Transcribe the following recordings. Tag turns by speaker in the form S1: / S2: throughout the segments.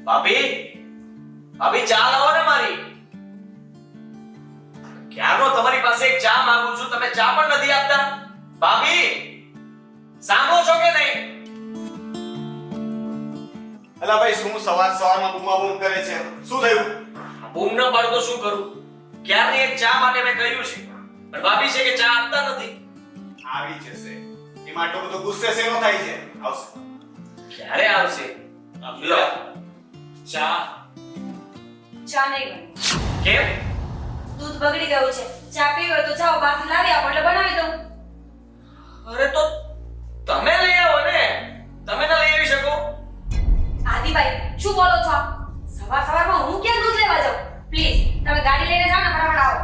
S1: ભાભી ભાભી ચા લાવો ને મારી. ક્યારનો તમારી પાસે એક ચા માંગુ છું, તમે ચા પણ નથી આપતા. ભાભી સાંભળો છો કે નહીં?
S2: અલા ભાઈ શું સવારમાં બૂમાબૂમ કરે છે? શું થયું?
S1: બૂમ ન પાડો તો શું કરું? ક્યારની એક ચા માટે મેં કહ્યું છે, પણ ભાભી છે કે ચા આપતા નથી.
S2: આવી જશે. એમાં આટલો બધો ગુસ્સે શેનો થાય છે? આવશે.
S1: ક્યારે આવશે? લો ચા.
S3: ચા નહીં બને.
S1: કેમ?
S3: દૂધ બગડી ગયું છે. ચા પીવી હોય તો જાઓ બહારથી લાવી આપો એટલે બનાવી દઉં.
S1: અરે તો તમે લઈ આવો ને, તમે ના લઈ આવી શકો?
S3: આદિભાઈ શું બોલો છો આપ? સવારમાં હું ક્યાં દૂધ લેવા જાઉં? પ્લીઝ તમે ગાડી લઈને જાઓ ને ફટાફટ આવો.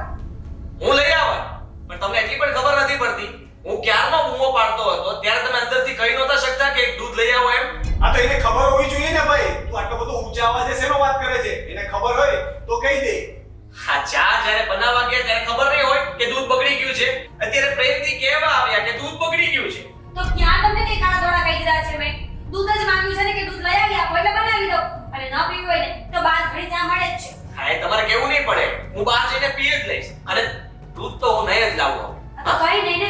S1: હું લઈ આવા, પણ તમને એટલી પણ ખબર નથી પડતી. હું ક્યારનો બૂમો પાડતો હતો ત્યારે તમે અંદરથી કહી નહોતા શકતા કે એક દૂધ લઈ આવો એમ?
S2: આ તો એને ખબર હોવી જોઈએ ને ભાઈ. તું આટલો બધો ઊંચા અવાજે શેનો વાત કરે છે? એને ખબર હોય તો કહી દે.
S1: હા ચા જ્યારે બનાવવા ગયા ત્યારે ખબર નહીં હોય કે દૂધ બગડી ગયું છે. અત્યારે પ્રેમથી કહેવા આવ્યા કે દૂધ બગડી ગયું છે.
S3: તો ક્યાં તમને કઈ કાળા ધોળા કહી દીધા છે મેં? દૂધ જ માંગ્યું છે ને કે દૂધ લઈ આવી આપો એટલે બનાવી દઉં. અને ન પીવું હોય ને તો બહાર ઘડી ચા મળે જ છે.
S1: હા એ તમારે કેવું નહીં પડે, હું બહાર જઈને પી જ લઈશ. અને દૂધ તો હું નહીં જ લાવું.
S3: આ તો કઈ નહીં ને,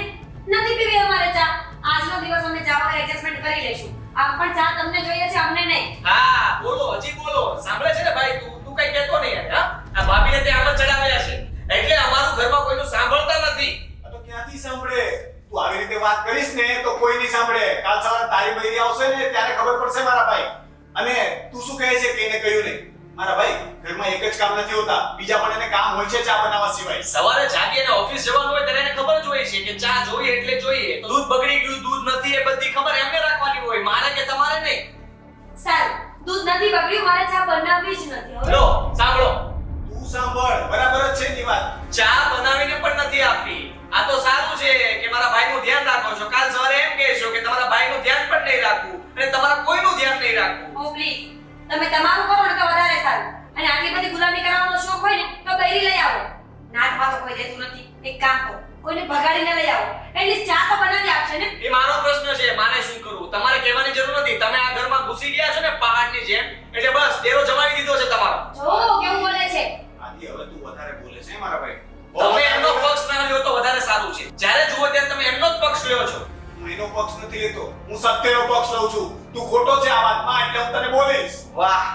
S3: નથી પીવી અમારે ચા. આજનો દિવસ અમે ચા વગર એડજસ્ટમેન્ટ કરી લઈશું. આમ પણ ચા તમને જોઈએ છે, અમને નહીં.
S1: હા બોલો, હજી બોલો. સાંભળે છે ને ભાઈ, તું કઈ કહેતો નહીં યાર. હા આ ભાભીને તે આમ જ ચડાવ્યા છે એટલે અમારું ઘરમાં કોઈનું સાંભળતા નથી.
S2: આ તો ક્યાંથી સાંભળે? તું આવી રીતે વાત કરીશ ને તો કોઈ નહીં સાંભળે. કાલ સવારે તારી બૈરી આવશે ને ત્યારે ખબર પડશે મારા ભાઈ. અને તું શું કહે છે કે એને કહ્યું નહીં? મારા ભાઈ ઘરમાં એક જ કામ નથી હોતા, બીજા પણ એને કામ હોય છે ચા બનાવવા સિવાય.
S1: સવારે જાગી અને ઓફિસ જવાનું હોય ત્યારે એને ખબર જ હોય છે કે ચા જોઈએ એટલે જોઈએ. તો દૂધ બગડી ગયું, દૂધ નથી, એ બધી ખબર એમને રાખવાની હોય, મારે કે તમારે નહીં.
S3: સારું, દૂધ નથી બગડ્યું, મારે ચા બનાવવી જ નથી. હવે
S1: લો સાંભળો,
S2: તું સાંભળ, બરાબર જ છે એની વાત.
S1: ચા બનાવીને પણ નથી આપી. આ તો સારું છે કે મારા ભાઈનું ધ્યાન રાખો છો. કાલ સવારે એમ કહેશો કે તમારા ભાઈનું ધ્યાન પણ નહીં રાખવું અને તમારા કોઈનું ધ્યાન નહીં રાખવું.
S3: ઓ પ્લીઝ, તમે તમારું કરો ને તો વધારે સારું. અને આટલી બધી ગુલામી કરાવવાનો શોખ હોય ને તો બૈરી લઈ આવો. નાથમાં તો કોઈ દેતું નથી. એક કામ કરો, કોઈને ભગાડીને લઈ આવો. એટલી ચા તો બનાવી આપશે ને.
S1: એ મારો પ્રશ્ન છે, મારે શું કરવું? તમારે કહેવાની જરૂર નથી. તમે આ ઘરમાં ઘૂસી ગયા છો ને પહાડની જેમ, એટલે બસ ડેરો જમાવી દીધો છે તમારો.
S3: જો કેવું બોલે છે.
S2: આદિ હવે તું વધારે બોલે છે મારા ભાઈ.
S1: તમે એમનો પક્ષ ના લ્યો તો વધારે સારું છે. જ્યારે જુઓ ત્યારે તમે એમનો જ પક્ષ લ્યો છો.
S2: હું એનો પક્ષ નથી લેતો, હું સત્યનો પક્ષ લઉં છું. તું ખોટો છે આ વાતમાં એટલે હું તને બોલીશ.
S1: વાહ,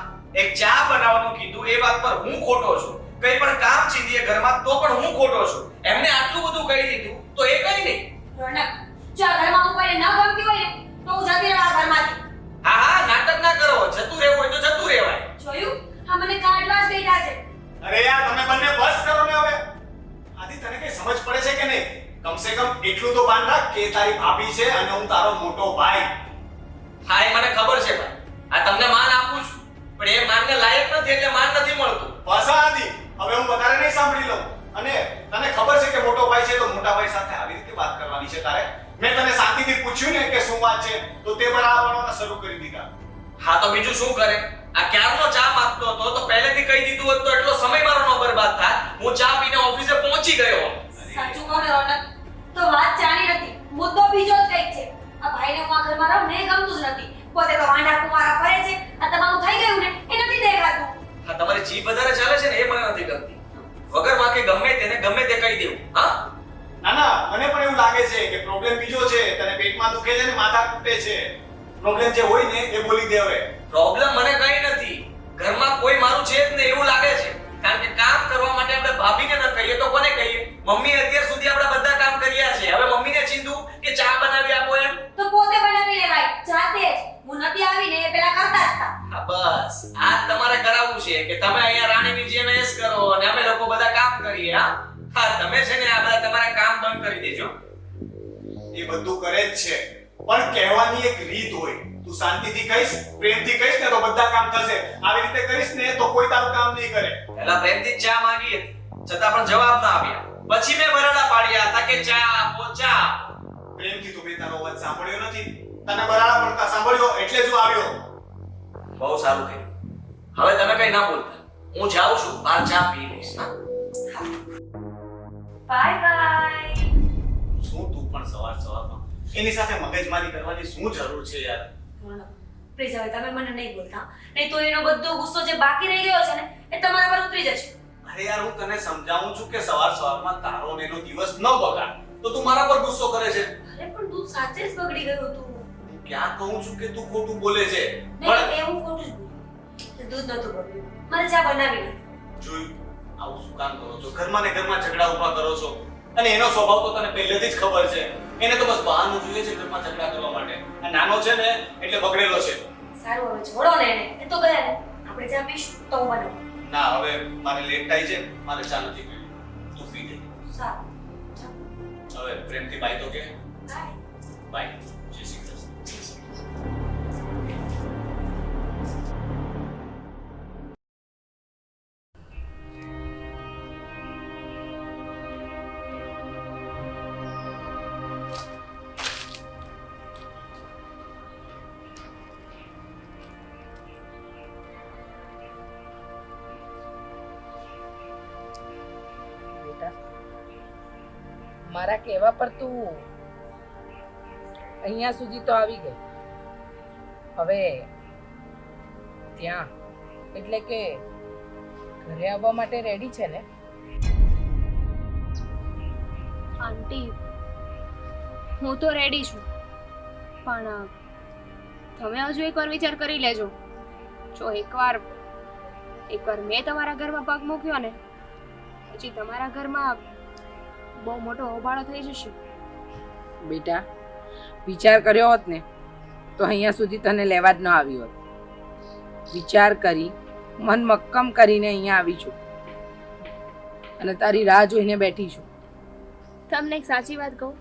S1: એક ચા બનાવવાનું કીધું એ વાત પર હું ખોટો છું. કઈ પણ કામ ચીંધીએ ઘરમાં તો પણ હું ખોટો છું. એમને આટલું બધું કહી દીધું તો એ કઈ નહીં.
S3: રોનક, જો આ ઘરમાં હું કોઈને ન ગમતી હોય ને તો હું જતી રહું આ ઘરમાંથી.
S1: હા હા નાટક ના કરો. જતું રહેવું હોય તો જતું રહેવાય.
S3: જોયું? આ મને કાઢવા જ બેઠા છે.
S2: અરે યાર તમે બંને બસ કરો ને હવે. આદિ તને કઈ સમજ પડે છે કે નહીં? કમસે કમ એટલું તો ભાન રાખ કે તારી ભાભી છે અને હું તારો મોટો ભાઈ.
S1: હા એ મને ખબર છે ભાઈ. આ તમને માન આપું છું, પણ એ માનને લાયક નથી એટલે માન નથી મળતું.
S2: બસ આદિ, હવે હું વધારે નહીં સાંભળી લઉં. અને તને ખબર છે કે મોટો ભાઈ છે તો મોટા ભાઈ સાથે આવી રીતે વાત કરવાની છે તારે. મેં તને શાંતિથી પૂછ્યું ને કે શું વાત છે તો તે બરાબરનો શરૂ કરી દીધા.
S1: હા તો બીજું શું કરે? આ ક્યારનો ચા માંગતો હતો તો પહેલેથી કહી દીધું હોત તો એટલો સમય મારો ન બરબાદ થાય. હું ચા પીને ઓફિસે પહોંચી ગયો.
S3: સાચું કહો ને રોનક, તો વાત ચાની નથી, મુદ્દો બીજો જ કંઈક છે. આ ભાઈને હું આ ઘરમાં રહું ને એ ગમતું જ નથી. પોતે તો વાંઢા કુંવારા ફરે છે. આ તમારું થઈ ગયું ને એ નથી દેખાતું.
S1: હા તમારી જીભ વધારે ચાલે છે ને એ મને નથી ગમતી. વગર વાંકે ગમે તેને ગમે તે કહી દેવું. હા
S2: ના ના, મને પણ એવું લાગે છે કે પ્રોબ્લેમ બીજો છે. તને પેટમાં દુખે છે ને માથા તૂટે છે. પ્રોબ્લેમ જે હોય ને એ બોલી દે હવે.
S1: પ્રોબ્લેમ મને કઈ નથી. ઘરમાં કોઈ મારું છે જ નહીં એવું લાગે છે. કારણ કે કામ કરવા માટે આપણે ભાભીને ન કહીએ તો કોને કહીએ? મમ્મી અત્યાર સુધી આપણે બધા કામ કર્યા છે. હવે મમ્મીને ચીંધું કે ચા બનાવી આપો એમ?
S3: તો પોતે બનાવી લેવાય જાતે જ. હું નથી આવીને એ પેલા કરતા જ હતા.
S1: હા બસ આ જ તમારે કરાવવું છે કે તમે અહીંયા રાણીની જેમ એસ કરો અને અમે લોકો બધા કામ કરીએ. હા તમે છે ને આ બધા તમારા કામ બંધ કરી દેજો.
S2: એ બધું કરે જ છે, પણ કહેવાની એક રીત હોય. તું શાંતિથી કહીશ, પ્રેમથી કહીશ ને તો બધા કામ થશે. આવી રીતે કરીશ ને તો કોઈ તારું કામ નહીં કરે.
S1: પહેલા પ્રેમથી જ ચા માંગી હતી, છતાં પણ જવાબ ના આપ્યા. પછી મેં બરાડા પાડ્યા હતા કે ચા આપો ચા આપો.
S2: પ્રેમથી તો મેં તારો અવાજ સાંભળ્યો નથી. તને બરાડા પડતા સાંભળ્યો એટલે જ હું આવ્યો.
S1: બહુ સારું થયું. હવે તમે કઈ ના બોલતા. હું જાઉં છું, બહાર ચા પી લઈશ. હા
S3: બાય બાય.
S2: શું તું પણ સવારમાં એની સાથે મગજમારી કરવાની શું જરૂર છે યાર?
S3: રોનક, પ્લીઝ હવે તમે મને નહીં બોલતા, નહીં તો એનો બધો ગુસ્સો જે બાકી રહી ગયો છે ને એ તમારા પર ઉતરી જશે.
S2: અરે યાર હું તને સમજાવું છું કે સવારમાં તારો ને એનો દિવસ ન બગાડ, તો તું મારા પર ગુસ્સો કરે છે.
S3: અરે પણ દૂધ સાચે જ બગડી ગયું હતું.
S2: હું ક્યાં કહું છું કે તું ખોટું બોલે છે?
S3: નહીં એવું ખોટું જ બોલ્યું. દૂધ નતું બગડ્યું, મારે ચા બનાવી નથી.
S2: જોયું આવું શું કામ કરો છો? ઘરમાં ને ઘરમાં ઝઘડા ઊભા કરો છો. અને એનો સ્વભાવ તો તને પહેલેથી જ ખબર છે. એને તો બસ બહાનું જોઈએ છે ઘરમાં ઝઘડા કરવા માટે. આ નાનો છે ને એટલે બગડેલો છે.
S3: સારું હવે છોડો ને એને, એ તો ગયા ને. આપણે ચા પીશું તો હું બનાવું.
S2: ના હવે મારે લેટ થાય છે, મારે ચા નથી પીવી. તું પી લે.
S3: સારું.
S2: હવે પ્રેમથી બાય તો કે
S3: બાય.
S2: બાય. જય શ્રી કૃષ્ણ.
S4: બેટા, મારા કહેવા પર તું અહીંયા સુધી તો આવી ગઈ. હવે ત્યાં એટલે કે ઘરે આવવા માટે રેડી છે ને?
S5: આંટી, હું તો રેડી છું, પણ તમે હજુ એકવાર વિચાર કરી લેજો. જો એકવાર મેં તમારા ઘરમાં પગ મૂક્યો ને, પછી તમારા ઘરમાં બહુ મોટો હોબાળો થઈ જશે.
S4: બેટા, વિચાર કર્યો હોત ને તો અહીંયા સુધી તને લેવા જ ન આવી હોત. વિચાર કરી, મન મક્કમ કરીને અહીંયા આવી છું અને તારી રાહ જોઈને બેઠી છું.
S5: તમને એક સાચી વાત કહું,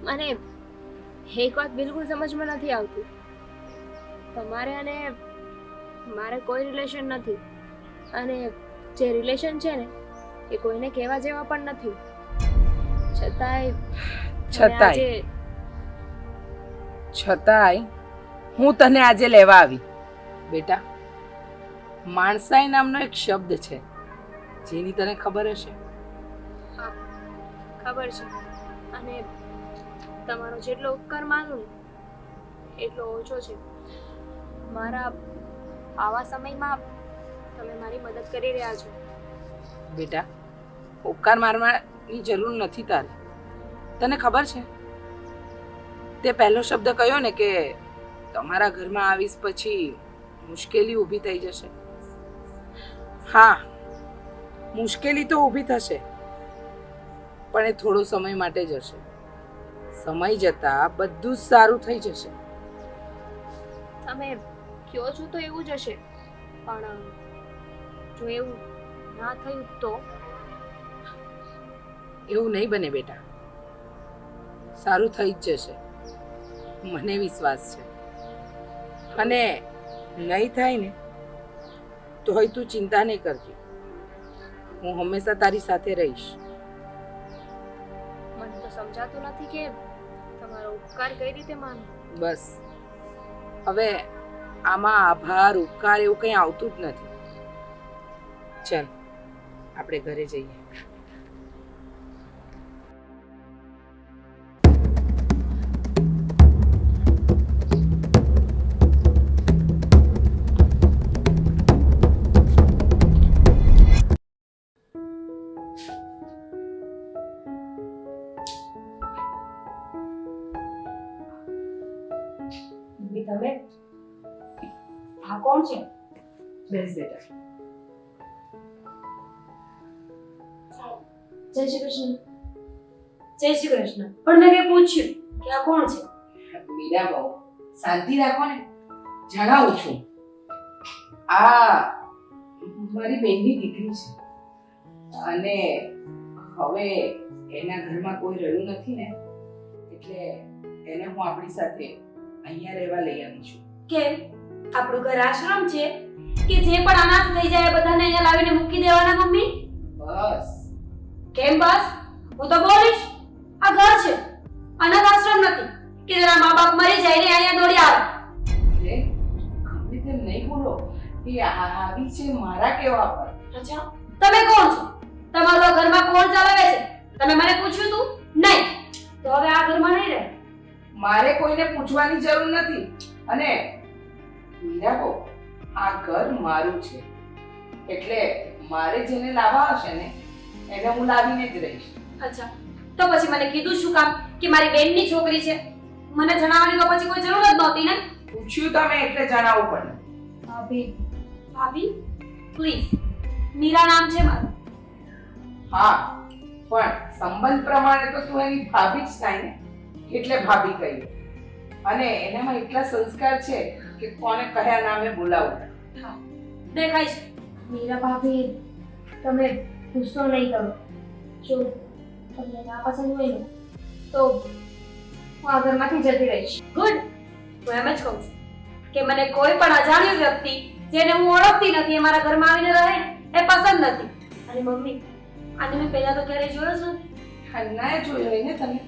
S5: મને એક વાત બિલકુલ સમજમાં નથી આવતી. તમારે અને મારે કોઈ રિલેશન નથી, અને જે રિલેશન છે ને એ કોઈને કહેવા જેવા પણ નથી.
S4: છતાંય હું તને આજે લેવા આવી. બેટા, માણસાઈ નામનો એક શબ્દ છે જેની તને ખબર હશે.
S5: હા, ખબર છે. અને તમારો જેટલો ઉપકાર માનું ને એટલો ઓછો છે. મારા આવા સમયમાં તમે મારી મદદ કરી રહ્યા છો.
S4: બેટા, ઉપકાર મારવાની જરૂર નથી તારે. તને ખબર છે તે પહેલો શબ્દ કહ્યો ને કે તમારા ઘરમાં આવીશ પછી મુશ્કેલી ઊભી થઈ જશે. હા, મુશ્કેલી તો ઊભી થશે, પણ એ થોડો સમય માટે જ હશે. સમય જતા બધું જ સારું થઈ જશે.
S5: તમે કહો છો તો એવું જ હશે, પણ જો એવું ના થયું તો?
S4: એવું નહીં બને બેટા, સારું થઈ જ જશે, મને વિશ્વાસ છે. અને નહીં થાય ને તો હોય તું ચિંતા નહીં કરતી, હું હંમેશા તારી સાથે રહીશ.
S5: મને તો સમજાતું નથી કે તમારો ઉપકાર કઈ રીતે માનું.
S4: બસ હવે આમાં આભાર ઉપકાર એવું કંઈ આવતું જ નથી. ચાલ આપણે ઘરે જઈએ.
S3: તમે આ કોણ છે?
S4: બેસ બેટા.
S3: જય શ્રી કૃષ્ણ. જય શ્રી કૃષ્ણ. પણ મેં કઈ પૂછ્યું કે આ કોણ છે?
S4: મીરા બહુ શાંતિ રાખો ને, જણાવું છું. આ મારી બેનની દીકરી છે અને હવે એના ઘરમાં કોઈ રહ્યું નથી ને, એટલે એને હું આપણી સાથે અહીંયા રહેવા લઈ આવી છું.
S3: કેમ? આપણું ઘર આશ્રમ છે કે જે પણ અનાથ થઈ જાય બધાને અહીંયા લાવીને મૂકી દેવાના મમ્મી?
S4: બસ.
S3: કેમ બસ? હું તો બોલીશ. આ ઘર છે, અનાથ આશ્રમ નથી કે જેના મા બાપ મરી જાય ને અહીંયા દોડી આવે.
S4: અરે ગમે તેમ નહીં બોલો, એ આવી છે મારા કહેવા પર.
S3: અચ્છા, તમે કોણ છો? તમારું આ ઘરમાં કોણ ચલાવે છે? તમે મને પૂછ્યું તું? નહીં. તો હવે આ ઘરમાં નહીં રહે.
S4: મારે કોઈને પૂછવાની જરૂર નથી. અને મીરાબો, આ ઘર મારું છે, એટલે મારે જેને લાવવા હશે ને એને હું લાવીને જ રહીશ.
S3: અચ્છા, તો પછી મને કીધું શું કામ કે મારી બેનની છોકરી છે? મને જણાવવાની તો પછી કોઈ જરૂર જ નહોતી ને.
S4: પૂછ્યું તમે એટલે જણાવવું પડે.
S3: ભાભી, ભાભી પ્લીઝ, મીરા નામ છે મારું.
S4: હા, પણ સંબંધ પ્રમાણે તો તું એની ભાભી જ થાય ને, એટલે ભાભી કહી. અને એનામાં એટલા સંસ્કાર છે કે કોને કયા નામે બોલાવવું.
S3: હા, દેખાય છે.
S5: મીરા ભાભી, તમે ગુસ્સો નહીં કરો. જો તમને ના પસંદ હોય ને તો હું આ ઘરમાંથી જતી રહીશ.
S3: ગુડ. હું એમ જ કહું છું કે મને કોઈ પણ અજાણ્યો વ્યક્તિ જેને હું ઓળખતી નથી એ મારા ઘરમાં આવીને રહે ને એ પસંદ નથી. અને મમ્મી, આને મેં પહેલા તો ક્યારેય જોયો જ નથી.
S4: ના જોયો હોય ને તમે.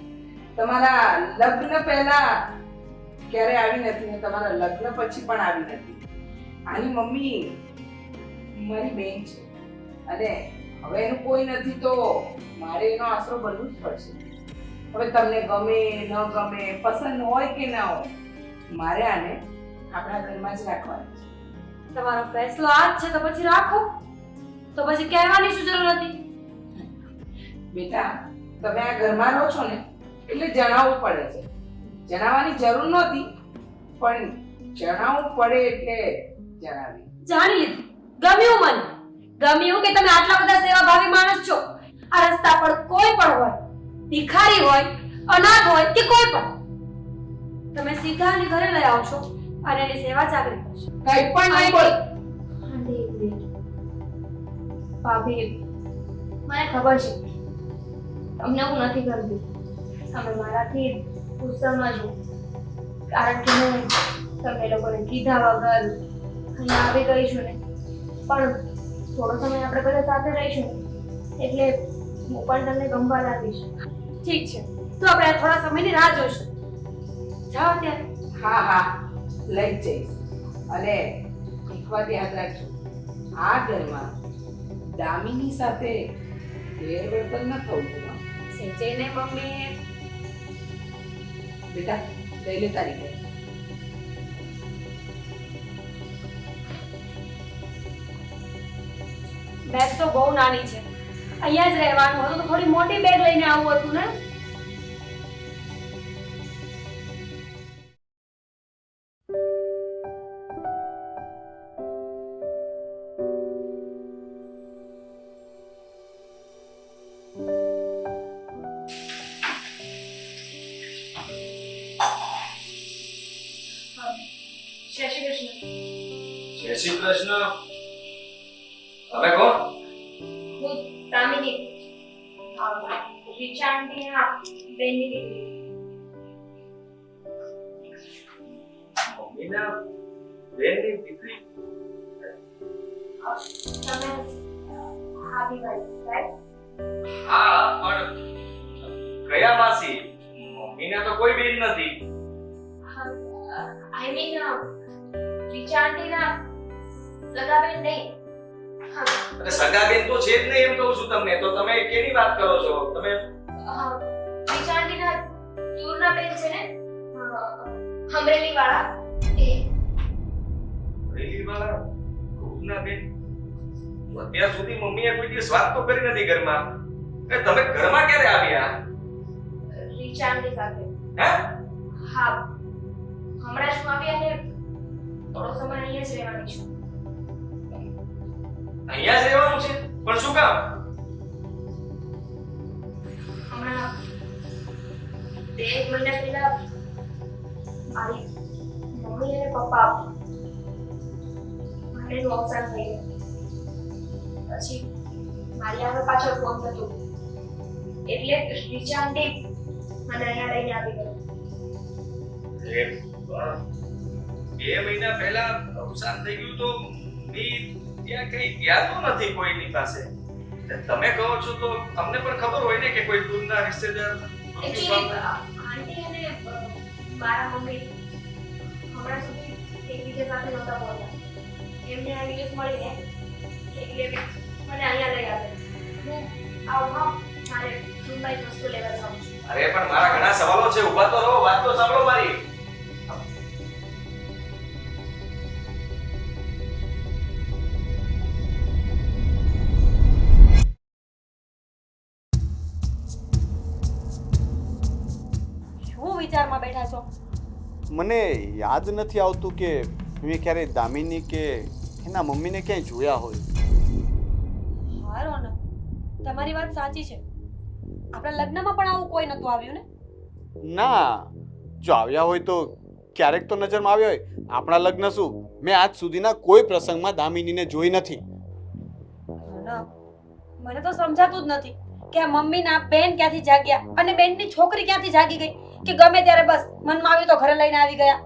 S4: તમારા લગ્ન પહેલા ક્યારે આવી નથી ને તમારા લગ્ન પછી પણ આવી નથી. આની મમ્મી મારી બેન છે અને હવે એનું કોઈ નથી તો મારે એનો આશરો બનવું જ પડશે. હવે તમને ગમે ન ગમે, પસંદ હોય કે ના હોય, મારે આને આપણા ઘરમાં જ રાખવાની છે.
S3: તમારો ફેસલો આ જ છે તો પછી રાખો. તો પછી કહેવાની શું જરૂર હતી?
S4: બેટા, તમે આ ઘરમાં રહો છો ને એટલે જણાવવું પડે છે. જણાવવાની જરૂર નહોતી પણ જણાવવું પડે એટલે જણાવી.
S3: જાણી લીધું. ગમ્યું મને. ગમ્યું કે તમે આટલા બધા સેવાભાવી માણસ છો. આ રસ્તા પર કોઈ પણ હોય, ભિખારી હોય, અનાથ હોય કે કોઈ પણ, તમે સીધા એની ઘરે લઈ આવો છો અને એની સેવા ચાકરી કરશો.
S4: કંઈ પણ નહીં બોલ.
S5: આંટી, એક મિનિટ. ભાભી, મને ખબર છે તમને હું નથી કરતી. તમે મારાથી ગુસ્સામાં છો કારણ કે હું તમને લોકોને કીધા વગર અહીંયા આવી ગઈ છું ને. પણ થોડો સમય આપણે બધા સાથે રહીશું ને એટલે હું પણ તમને ગમવા લાગીશ.
S3: ઠીક છે, તો આપણે થોડા સમયની રાહ જોઈશું. જાઓ ત્યારે.
S4: હા હા, લઈ જ જઈશ. અને એક વાત યાદ રાખજો, આ ઘરમાં દામિની સાથે ગેરવર્તન ન થવું જોઈએ.
S3: સેજે ને મમ્મી.
S4: બેટા, લઈ લે તારી બેન.
S3: બેગ તો બહુ નાની છે, અહીંયા જ રહેવાનું હતું તો થોડી મોટી બેગ લઈને આવવું હતું ને.
S5: જય શ્રી કૃષ્ણ.
S1: જય શ્રી કૃષ્ણ. તમે કોણ?
S5: હું દામિની, રીચા આંટીના બેનની દીકરી.
S1: મમ્મીના બેનની દીકરી.
S5: તમે હાબીભાઈ, રાઈટ?
S1: હા, પણ કયા માસી? મમ્મીના તો કોઈ બેન નથી.
S5: આઈ મીન રીચા આંટીના સગા બેન નહીં.
S1: અરે સગા બેન તો છે જ નહીં એમ કહું છું તમને. તો તમે કેની વાત કરો છો? તમે
S5: રીચા આંટીના દૂરના બેન છે ને, અમરેલી વાળા એ.
S1: રેલી વાળા ગ્રુપના બેન? અત્યાર સુધી મમ્મીએ કોઈ દિવસ વાત તો કરી નથી ઘરમાં. એ તમે ઘરમાં ક્યારે આવ્યા?
S5: રીચા આંટી સાથે.
S1: હે?
S5: હા, હમણાં જ હું આવી અને થોડો સમય અહીંયા જ રહેવાની છું.
S1: અહીંયા જ રહેવાનું છે? પણ શું કામ?
S5: હમણાં 1 મહિના પહેલા મારી મમ્મી અને પપ્પા માટેનું અવસાન થઈ ગયું. પછી મારી આગળ પાછળ ફોન થતું એટલે રીચા આંટી મને અહીંયા લઈને આવી ગઈ.
S1: એ પણ 2 મહિના પહેલા અવસાન થઈ ગયું તો મી ત્યાં કઈ ગયા તો નથી કોઈની પાસે. તમે કહો છો તો અમને પણ ખબર હોય ને કે કોઈ દૂરના રિશ્તેદાર મૃત્યુ
S5: એકચ્યુઅલી
S1: પામ્યા.
S5: આંટી અને મારા મમ્મી હમણાં સુધી એકબીજા સાથે નહોતા બોલતા. એમને આ ન્યૂઝ મળીને એટલે મને અહીંયા લઈ આવે. હું આવું મારે જૂનભાઈ વસ્તુ લેવા જાઉં છું.
S1: અરે પણ મારા ઘણા સવાલો છે, ઊભા તો રહો, વાત તો સાંભળો મારી.
S3: વિચારમાં બેઠા છો?
S2: મને યાદ નથી આવતું કે મેં ક્યારેય દામિની કે એના મમ્મીને ક્યાંય જોયા હોય.
S3: હા રોનક, તમારી વાત સાચી છે. આપણા લગ્નમાં પણ આવું કોઈ નતું આવ્યું ને?
S2: ના, જો આવ્યા હોય તો ક્યારેક તો નજરમાં આવ્યા હોય. આપણા લગ્ન શું, મેં આજ સુધીના કોઈ પ્રસંગમાં દામિનીને જોઈ નથી.
S3: રોનક, મને તો સમજાતું જ નથી કે આ મમ્મીના બેન ક્યાંથી જાગ્યા અને બેનની છોકરી ક્યાંથી જાગી ગઈ કે ગમે ત્યારે બસ મનમાં આવ્યું તો ઘરે લઈને આવી ગયા.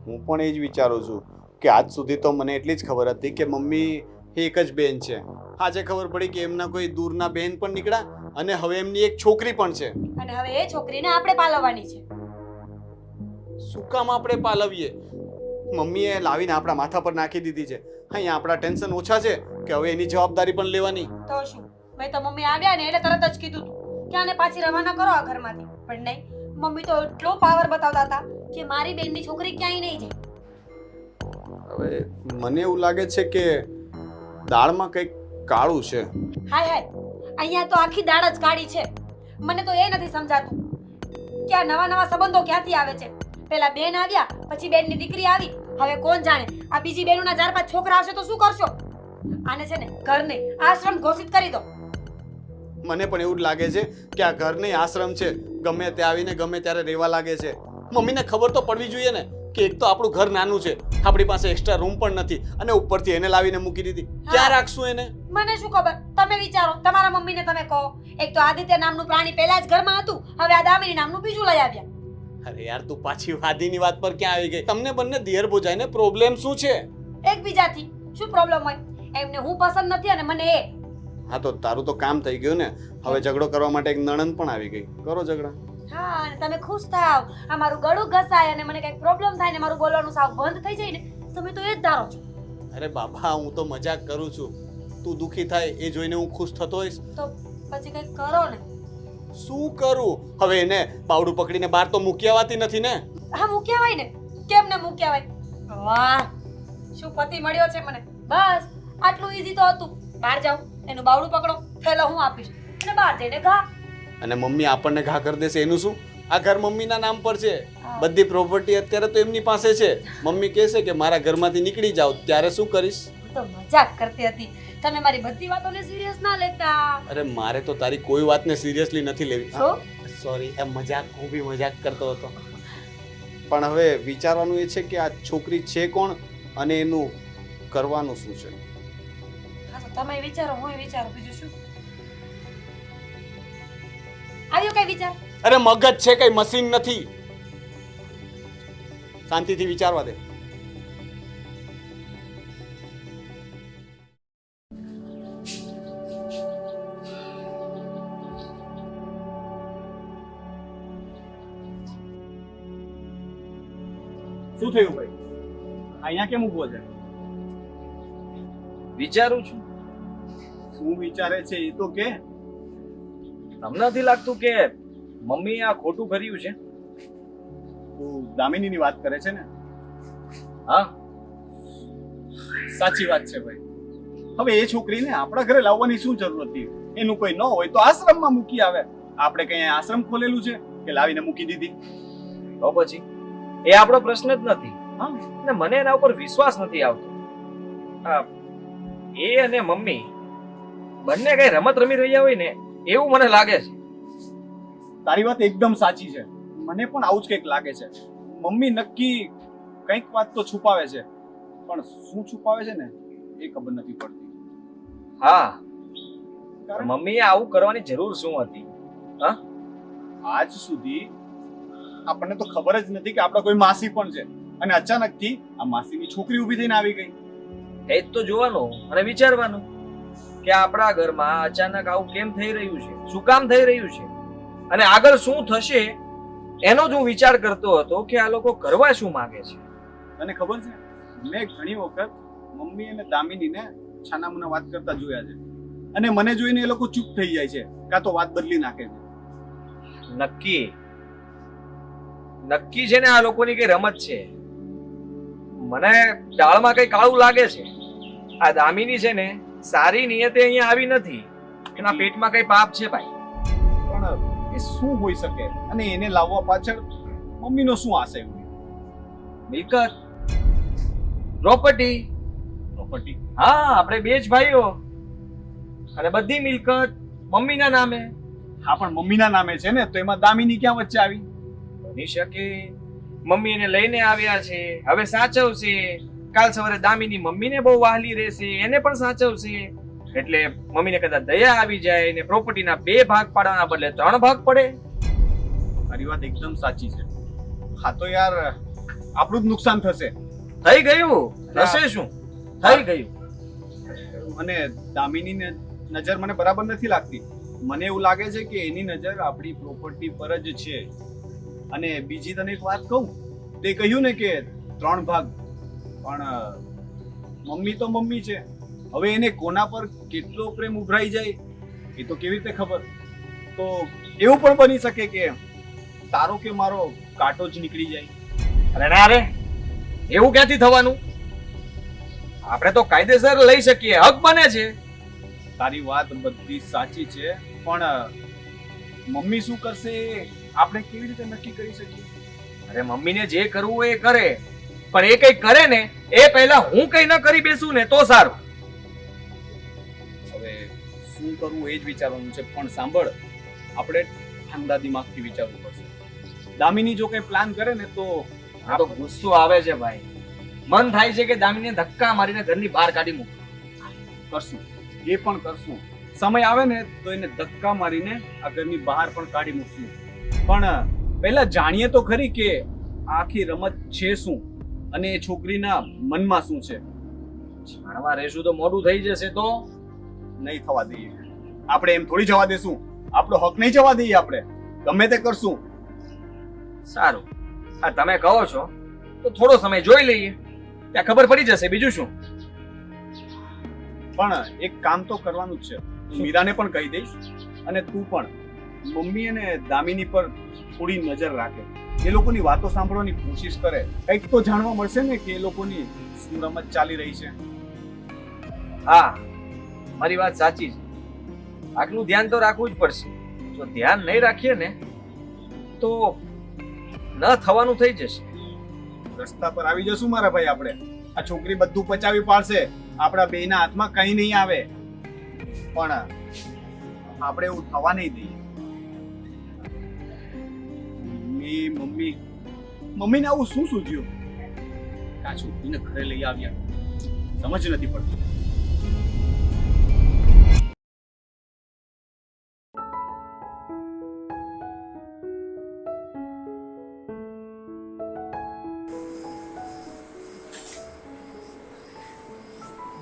S2: હું પણ એ જ વિચારું છું કે આજ સુધી તો મને એટલી જ ખબર હતી કે મમ્મી એક જ બેન છે. આજે ખબર પડી કે એમના કોઈ દૂરના બેન પણ નીકળ્યા અને હવે એમની એક છોકરી પણ છે.
S3: અને હવે એ છોકરીને આપણે પાલવવાની છે.
S2: શું કામ આપણે પાલવીએ? મમ્મીએ લાવીને આપણા માથા પર નાખી દીધી છે. અહીંયા આપણા ટેન્શન ઓછા છે કે હવે એની જવાબદારી પણ લેવાની.
S3: તો શું, મેં તો મમ્મી આવ્યા ને એટલે તરત જ કીધું તું કે આને પાછી રવાના કરો આ ઘરમાંથી. પણ નહીં, મમ્મી તો એટલો પાવર બતાવતા હતા કે મારી બેનની છોકરી ક્યાંય નહીં જાય.
S2: હવે મને એવું લાગે છે કે દાળમાં કંઈક કાળું છે.
S3: હાય હાય, અહીંયા તો આખી દાળ જ કાળી છે. મને તો એ નથી સમજાતું કે આ નવા નવા સંબંધો ક્યાંથી આવે છે. પેલા બેન આવ્યા, પછી બેનની દીકરી આવી, હવે કોણ જાણે આ બીજી બેનોના 4-5 છોકરા આવશે તો શું કરશો? આને છે ને ઘરને આશ્રમ ઘોષિત કરી દો.
S2: મને પણ એવું જ લાગે છે કે આ ઘર નહીં આશ્રમ છે. ગમે તે આવીને ગમે ત્યારે રહેવા લાગે છે. મમ્મીને ખબર તો પડવી જોઈએ ને કે એક તો આપણું ઘર નાનું છે, આપણી પાસે એક્સ્ટ્રા રૂમ પણ નથી અને ઉપરથી એને લાવીને મૂકી દીધી. ક્યાં રાખશું એને?
S3: મને શું ખબર, તમે વિચારો, તમારા મમ્મીને તમે કહો. એક તો આદિત્ય નામનું પ્રાણી પહેલા જ ઘરમાં હતું, હવે આ દામિની નામનું બીજું લઈ આવ્યા.
S2: અરે યાર, તું પાછી વાદીની વાત પર ક્યાં આવી ગઈ? તમને બંને દિયર ભોજાઈને પ્રોબ્લેમ શું છે?
S3: એકબીજાથી શું પ્રોબ્લેમ હોય? એમને હું પસંદ નથી અને મને એ.
S2: હા, તો તારું તો કામ થઈ ગયું ને. હવે ઝઘડો કરવા માટે એક નણંદ પણ આવી ગઈ. કરો ઝઘડા.
S3: હા, અને તમે ખુશ થાવ, આ મારું ગળું ઘસાય અને મને કઈક પ્રોબ્લેમ થાય ને મારું બોલવાનું સાવ બંધ થઈ જાય ને, તમે તો એ જ ધારો છો.
S2: અરે બાબા, હું તો મજાક કરું છું. તું દુખી થાય એ જોઈને હું ખુશ થતો હોઈશ
S3: તો પછી કઈક કરો ને.
S2: શું કરું? હવે એને પાવડું પકડીને બહાર તો મૂકી આવતી નથી ને.
S3: હા, મૂક્યા હોય ને. કેમ ને મૂક્યા હોય? વાહ, શું પતિ મળ્યો છે મને. બસ આટલું ઈઝી તો હતું. બહાર જાઓ, એનું બાવડું પકડો, થેલો હું આપીશ અને બહાર જઈને ઘા.
S2: અને મમ્મી આપણને ઘા કરી દેશે એનું શું? આ ઘર મમ્મીના નામ પર છે. બધી પ્રોપર્ટી અત્યારે તો એમની પાસે છે. મમ્મી કહેશે કે મારા ઘરમાંથી નીકળી જાઓ, ત્યારે શું કરીશ?
S3: તો મજાક કરતી હતી. તમે મારી બધી વાતોને સિરિયસ ના લેતા.
S2: અરે મારે તો તારી કોઈ વાતને સિરિયસલી નથી લેવી.
S3: શું?
S2: સોરી, એ મજાક, હું બી મજાક કરતો હતો. પણ હવે વિચારવાનું એ છે કે આ છોકરી છે કોણ અને એનું કરવાનું શું છે.
S3: હા, તો તમે વિચારો, હું વિચારો, બીજું શું? આવ્યો કઈ વિચાર?
S2: અરે મગજ છે, કઈ મશીન નથી. શાંતિથી વિચારવા દે. શું થયું ભાઈ? અહીંયા કેમ ઊભો છે?
S1: વિચારું છું.
S2: શું વિચારે છે એ તો કે.
S1: તમને નથી લાગતું કે મમ્મી આ ખોટું કર્યું છે?
S2: તું દામિનીની વાત કરે છે ને?
S1: હા,
S2: સાચી વાત છે ભાઈ. હવે એ છોકરીને આપણા ઘરે લાવવાની શું જરૂર હતી? એનું કોઈ ન હોય તો આશ્રમમાં મૂકી આવે. આપણે કઈ આશ્રમ ખોલેલું છે કે લાવીને મૂકી દીધી?
S1: તો પછી એ આપણો પ્રશ્ન જ નથી.
S2: હા,
S1: અને મને એના ઉપર વિશ્વાસ નથી આવતો. એ અને મમ્મી બંને કઈ રમત રમી રહ્યા હોય ને એવું મને લાગે છે.
S2: તારી વાત એકદમ સાચી છે. મને પણ આવું જ કંઈક લાગે છે. મમ્મી નક્કી કંઈક વાત તો છુપાવે છે, પણ શું છુપાવે છે ને એ ખબર નથી પડતી.
S1: હા,
S2: કારણ
S1: મમ્મીએ આવું કરવાની જરૂર શું હતી? હા,
S2: આજ સુધી આપણને તો ખબર જ નથી કે આપણા કોઈ માસી પણ છે અને અચાનકથી આ માસીની છોકરી ઊભી થઈને આવી ગઈ.
S1: એ જ તો જોવાનું અને વિચારવાનું કે આપણા ઘરમાં અચાનક આવું કેમ થઈ રહ્યું છે, શું કામ થઈ રહ્યું છે અને આગળ શું થશે એનો જ હું વિચાર કરતો હતો કે આ લોકો કરવા શું માંગે છે.
S2: તને ખબર છે, મેં ઘણી વખત મમ્મી અને દામિનીને છાનામુના વાત કરતા જોયા છે અને મને જોઈને એ લોકો ચૂપ થઈ જાય છે, કાં તો વાત બદલી નાખે છે.
S1: નક્કી છે ને આ લોકોની કઈ રમત છે. મને દાળમાં કઈ કાળું લાગે છે. આ દામિની છે ને સારી નિયતે અહીંયા આવી નથી. એના પેટમાં કઈ પાપ છે ભાઈ.
S2: પણ એ શું હોઈ શકે અને એને લાવવા પાછળ મમ્મીનો શું આશય હોય?
S1: મિલકત, પ્રોપર્ટી.
S2: પ્રોપર્ટી?
S1: હા, આપણે બે જ ભાઈઓ અને બધી મિલકત મમ્મીના નામે.
S2: હા, પણ મમ્મીના નામે છે ને, તો એમાં દામિની ક્યાં વચ્ચે આવી?
S1: બની શકે મમ્મી એને લઈને આવ્યા છે, હવે સાચવશે. કાલ સવારે દામિની મમ્મીને બહુ વહાલી રહેશે, એને પણ સાચવશે. એટલે મમ્મીને કદાચ દયા આવી જાય ને પ્રોપર્ટીના 2 ભાગ પાડવાના બદલે 3 ભાગ પડે.
S2: તારી વાત એકદમ સાચી છે. હા તો યાર, આપણું જ નુકસાન થશે.
S1: થઈ ગયું, થશે શું? થઈ ગયું.
S2: અને દામિનીને નજર મને બરાબર નથી લાગતી. મને એવું લાગે છે કે એની નજર આપણી પ્રોપર્ટી પર જ છે. અને બીજી તને એક વાત કહું, તે કહ્યું ને કે 3 ભાગ, પણ મમ્મી તો મમ્મી છે. હવે એને કોના પર કેટલો પ્રેમ ઉભરાઈ જાય એ તો કેવી રીતે ખબર? તો એવું પણ બની શકે કે તારો કે મારો કાંટો જ નીકળી જાય.
S1: અરે ના રે, એવું ક્યાંથી થવાનું? આપણે તો કાયદેસર લઈ શકીએ, હક બને છે.
S2: તારી વાત બધી સાચી છે, પણ મમ્મી શું કરશે આપણે કેવી રીતે નક્કી કરી શકીએ?
S1: અરે મમ્મીને જે કરવું હોય એ કરે, પણ એ કઈ કરે ને એ પહેલા હું કઈ ન કરી બેસું ને તો સારું.
S2: હવે શું કરવું એ જ વિચારવાનું છે, પણ સાંભળ, આપણે ઠંડા દિમાગથી વિચારવું પડશે. દામિની જો કઈ પ્લાન કરે ને તો
S1: આ તો ગુસ્સો આવે છે ભાઈ. મન થાય છે કે દામિનીને ધક્કા મારીને ઘરની બહાર કાઢી મૂકું.
S2: કરશું, એ પણ કરશું. સમય આવે ને તો એને ધક્કા મારીને આ ઘરની બહાર પણ કાઢી મૂકશું. પણ પહેલા જાણીએ તો ખરી કે આખી રમત છે શું અને એ છોકરીના મનમાં શું છે.
S1: જાણવા રહેશું તો મોડું થઈ જશે તો.
S2: નહીં થવા દઈએ આપણે, એમ થોડી જવા દેશું. આપણો હક નહીં જવા દઈએ આપણે, ગમે તે કરશું.
S1: સારું, આ તમે કહો છો તો થોડો સમય જોઈ લઈએ, ત્યાં ખબર પડી જશે. બીજું શું?
S2: પણ એક કામ તો કરવાનું જ છે. હું મીરાને પણ કહી દઈશ, અને તું પણ મમ્મી અને દામિની પર થોડી નજર રાખે. એ લોકોની વાતો સાંભળવાની કોશિશ કરે. કંઈક તો જાણવા મળશે ને કે એ લોકોની શું રમત ચાલી રહી છે.
S1: હા, મારી વાત સાચી છે. આટલું ધ્યાન તો રાખવું જ પડશે. જો ધ્યાન નહીં રાખીએ ને તો ન થવાનું થઈ જશે.
S2: રસ્તા પર આવી જશું મારા ભાઈ આપણે. આ છોકરી બધું પચાવી પાડશે, આપણા બેયના હાથમાં કંઈ નહીં આવે. પણ આપણે એવું થવા નહીં દઈએ. મમ્મીને આવું શું સૂઝ્યું? આ છોકરીને ઘરે લઈ આવ્યા, સમજ નથી પડતી.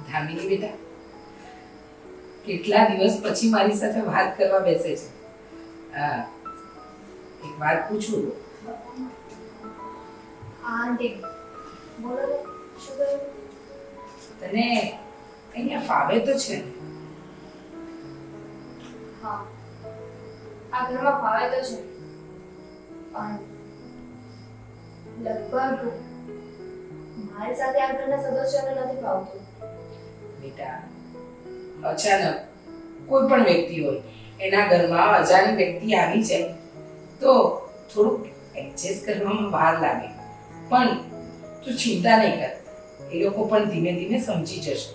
S4: ધામિની બેટા, કેટલા દિવસ પછી મારી સાથે વાત કરવા બેસે છે. એક વાત પૂછું?
S5: આંટી બોલો ને, શું કહ્યું?
S4: તને અહીંયા ફાવે તો છે ને?
S5: હા, આ ઘરમાં ફાવે તો છે, પણ લગભગ મારી સાથે આ ઘરના સદસ્યોને નથી ફાવતું.
S4: બેટા, અચાનક કોઈ પણ વ્યક્તિ હોય એના ઘરમાં અજાણી વ્યક્તિ આવી જાય તો થોડુંક એડજસ્ટ કરવામાં વાર લાગે, પણ તું ચિંતા નહીં કર, એ લોકો પણ ધીમે ધીમે સમજી જશે.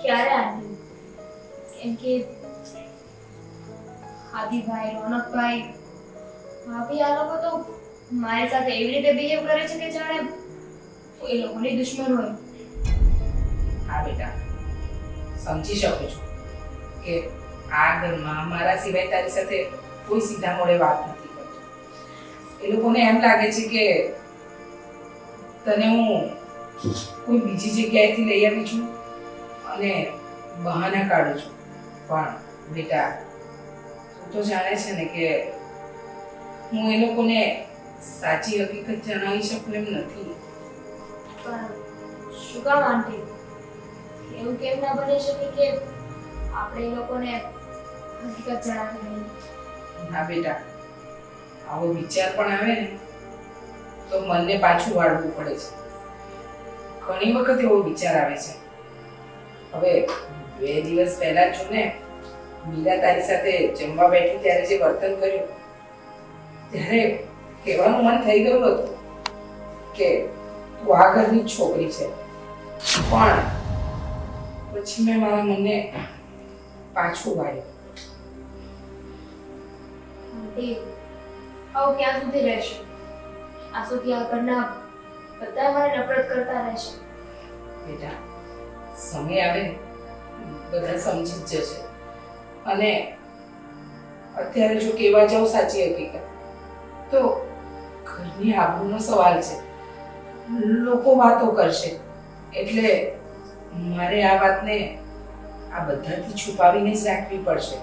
S5: ક્યારે આંટી? કેમ કે હાદીભાઈ, રોનકભાઈ, ભાભી આ લોકો તો મારી સાથે એવી રીતે બિહેવ કરે છે કે જાણે હું એ લોકોની દુશ્મન હોય.
S4: હા બેટા, સમજી શકું છું કે આ ઘરમાં મારા સિવાય તારી સાથે કોઈ સીધા મોડે વાત નથી કરતું. એ લોકોને એમ લાગે છે કે તને હું કોઈ બીજી જગ્યાએથી લઈ આવી છું અને બહાના કાઢું છું. પણ બેટા, તું તો જાણે છે ને કે હું એ લોકોને સાચી હકીકત જણાવી શકું એમ નથી.
S5: પણ શું કામ આંટી? એવું કેમ ના બની શકે કે આપણે એ લોકોને હકીકત જણાવી દઈએ?
S4: હા બેટા, આવો વિચાર પણ આવે ને તો મનને પાછું વાળવું પડે છે. ઘણી વખત એવો વિચાર આવે છે. હવે 2 દિવસ પહેલા જ જો ને મીરા તારી સાથે જમવા બેઠી ત્યારે જે વર્તન કર્યું ત્યારે કહેવાનું મન થઈ ગયું હતું કે તું આ ઘરની જ છોકરી છે, પણ પછી મેં મારા મનને પાછું વાળ્યું.
S5: આંટી, આવું ક્યાં સુધી રહેશે? આ સુધી આ ઘરના બધા મારે નફરત કરતા રહેશે.
S4: બેટા, સમય આવે ને બધા સમજી જ જશે. અને અત્યારે જો કહેવા જાઉં સાચી હકીકત તો ઘરની આબરૂનો સવાલ છે. લોકો વાતો કરશે એટલે મારે આ વાતને આ બધાથી છુપાવીને જ રાખવી પડશે.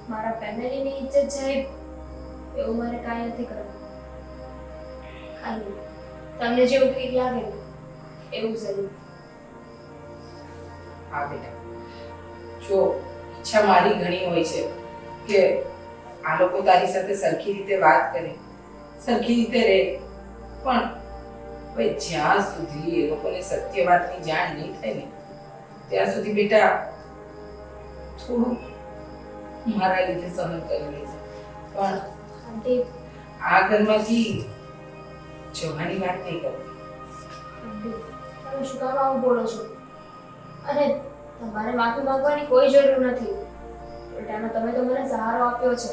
S5: મારા ફેમિલીની ઇજ્જત જાય એવું મારે કાંઈ નથી કરવું. ખાલી તમને જેવું ઠીક લાગે ને એવું જરૂર.
S4: હા બેટા, જો ઈચ્છા મારી ઘણી હોય છે કે આ લોકો તારી સાથે સરખી રીતે વાત કરે, સરખી રીતે રહે, પણ હવે જ્યાં સુધી એ લોકોને સત્ય વાતની જાણ નહીં થાય ને ત્યાં સુધી બેટા થોડું મારા લીધે સહન કરી લેજે. પણ
S5: આંટી,
S4: આ ઘરમાંથી જવાની વાત નહીં કરતી.
S5: આંટી, તમે શું કામ આવું બોલો છો? અને તમારે માફી માંગવાની કોઈ જરૂર નથી. ઉલટાનો તમે તો મને સહારો આપ્યો છે.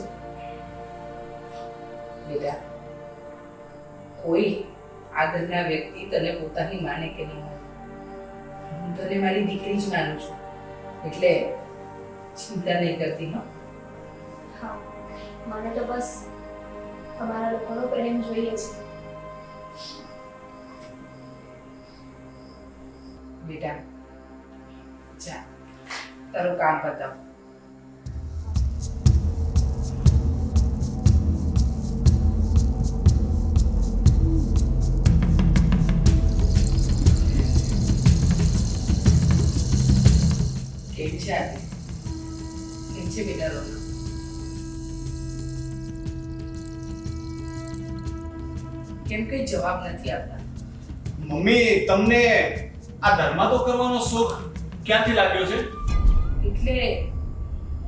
S4: બેટા, કોઈ આ ઘરના વ્યક્તિ તને પોતાની માને કે નહીં માને, હું તને મારી દીકરી જ માનું છું, એટલે ચિંતા નહીં કરતી.
S5: હા, મને તો બસ તમારા લોકોનો પ્રેમ જોઈએ છે.
S4: બેટા, જા તારું કામ પતાવ. કેમ છે આજે? કેમ છે બેટા રોના? કેમ કઈ જવાબ નથી આપતા?
S2: મમ્મી, તમને આ ધર્માતો કરવાનો શોખ ક્યાંથી લાગ્યો છે?
S4: એટલે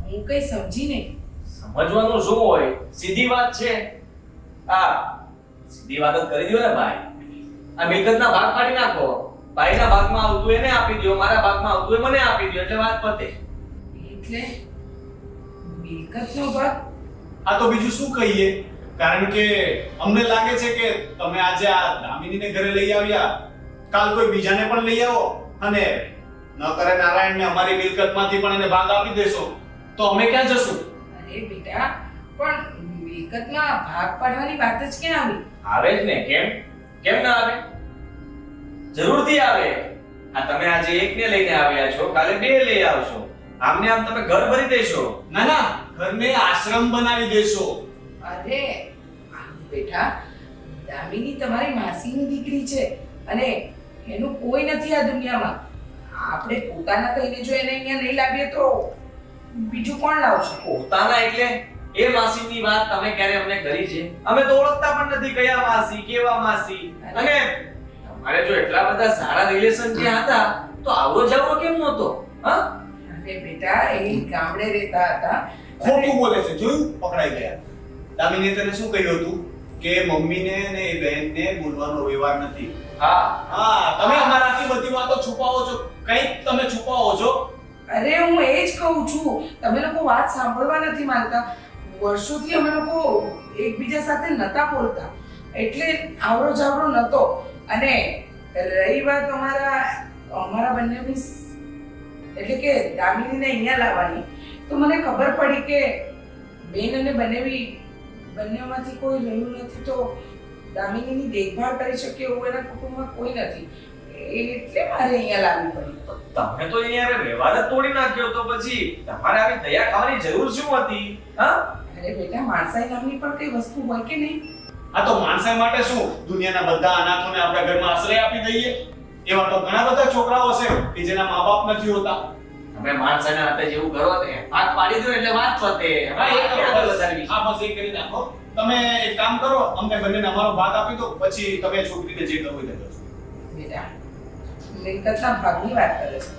S4: હું કઈ સમજી નહીં.
S1: સમજવાનું શું હોય, સીધી વાત છે. સીધી વાત જ કરી દો ને ભાઈ. આ મિલકતના ભાગ પાડી નાખો. ભાઈના ભાગમાં આવતું એને આપી દો, મારા ભાગમાં આવતું એ મને આપી દો, એટલે વાત પતે.
S4: એટલે મિલકતનો ભાગ?
S2: આ તો બીજું શું કહીએ, કારણ કે અમને લાગે છે કે તમે આજે આ દામિનીને ઘરે લઈ આવ્યા, કાલ કોઈ બીજાને પણ લઈ આવો અને ન કરે નારાયણને અમારી મિલકતમાંથી પણ એને ભાગ આપી દેશો તો અમે ક્યાં જશું?
S4: અરે બેટા, પણ મિલકતમાં ભાગ પાડવાની વાત જ ક્યાં આવી?
S1: આવે જ ને. કેમ ના આવે? જરૂરથી આવે. આ તમે આજે એકને લઈને આવ્યા છો, કાલે બે લઈ આવશો, આમને આમ તમે ઘર ભરી દેશો.
S2: ના ના, ઘરને આશ્રમ બનાવી દેશો.
S4: અરે બેટા, દામિની તમારી માસીની દીકરી છે અને એનું કોઈ નથી આ દુનિયામાં. આપણે પોતાના થઈને જો એને અહીંયા નહીં લાવીએ તો બીજું કોણ લાવશે?
S1: પોતાના એટલે એ માસીની વાત તમે ક્યારે અમને કરી છે? અમે તો ઓળખતા પણ નથી કયા માસી, કેવા માસી. અને તમારે જો એટલા બધા સારા રિલેશન ત્યાં હતા તો આવરો જાવરો કેમ નહોતો? હા,
S4: અરે બેટા, એ ગામડે રહેતા હતા.
S2: ખોટું બોલે છે, જોયું? પકડાઈ ગયા. દામિનીએ તને શું કહ્યું હતું કે મમ્મીને ને એ બહેનને બોલવાનો વ્યવહાર નથી.
S1: હા,
S2: તમે અમારાથી બધી વાતો છુપાવો છો, કંઈક તમે છુપાવો છો.
S4: અરે હું એ જ કહું છું, તમે લોકો વાત સાંભળવા નથી માંગતા. વર્ષોથી અમે લોકો એકબીજા સાથે નતા બોલતા, એટલે આવરો જાવરો નતો. અને રહી વાત અમારા બંનેની, એટલે કે દામિનીને અહીંયા લાવવાની, તો મને ખબર પડી કે બેન અને બંનેમાંથી કોઈ રહ્યું નથી, તો દામિનીની દેખભાળ કરી શકે એવું એના કુટુંબમાં કોઈ નથી, એટલે મારે અહીંયા લાવવી પડી.
S1: તમે તો અહીંયા વ્યવહાર જ તોડી નાખ્યો, તો પછી તમારે આવી દયા ખાવાની જરૂર શું હતી? હા,
S4: અરે બેટા, માણસાઈ નામની પણ કઈ વસ્તુ હોય કે નહીં?
S2: આ તો માણસાઈ માટે શું દુનિયાના બધા અનાથોને આપણા ઘરમાં આશ્રય આપી દઈએ? એવા તો ઘણા બધા છોકરાઓ છે કે જેના મા બાપ નથી હોતા.
S1: તમે માણસાના હાથે જેવું કરો ને ભાગ પાડી દો એટલે વાત પતે.
S2: હા,
S1: હવે
S2: એ
S1: ક્યાં
S2: કરો.
S1: વધારવી?
S2: હા, બસ એ કરી નાખો. તમે એક કામ કરો, અમને બંનેને અમારો ભાગ આપી દો, પછી તમે છોકરીને જે કરવું એ કરજો.
S4: બેટા, મિલકતના ભાગની વાત કરે છે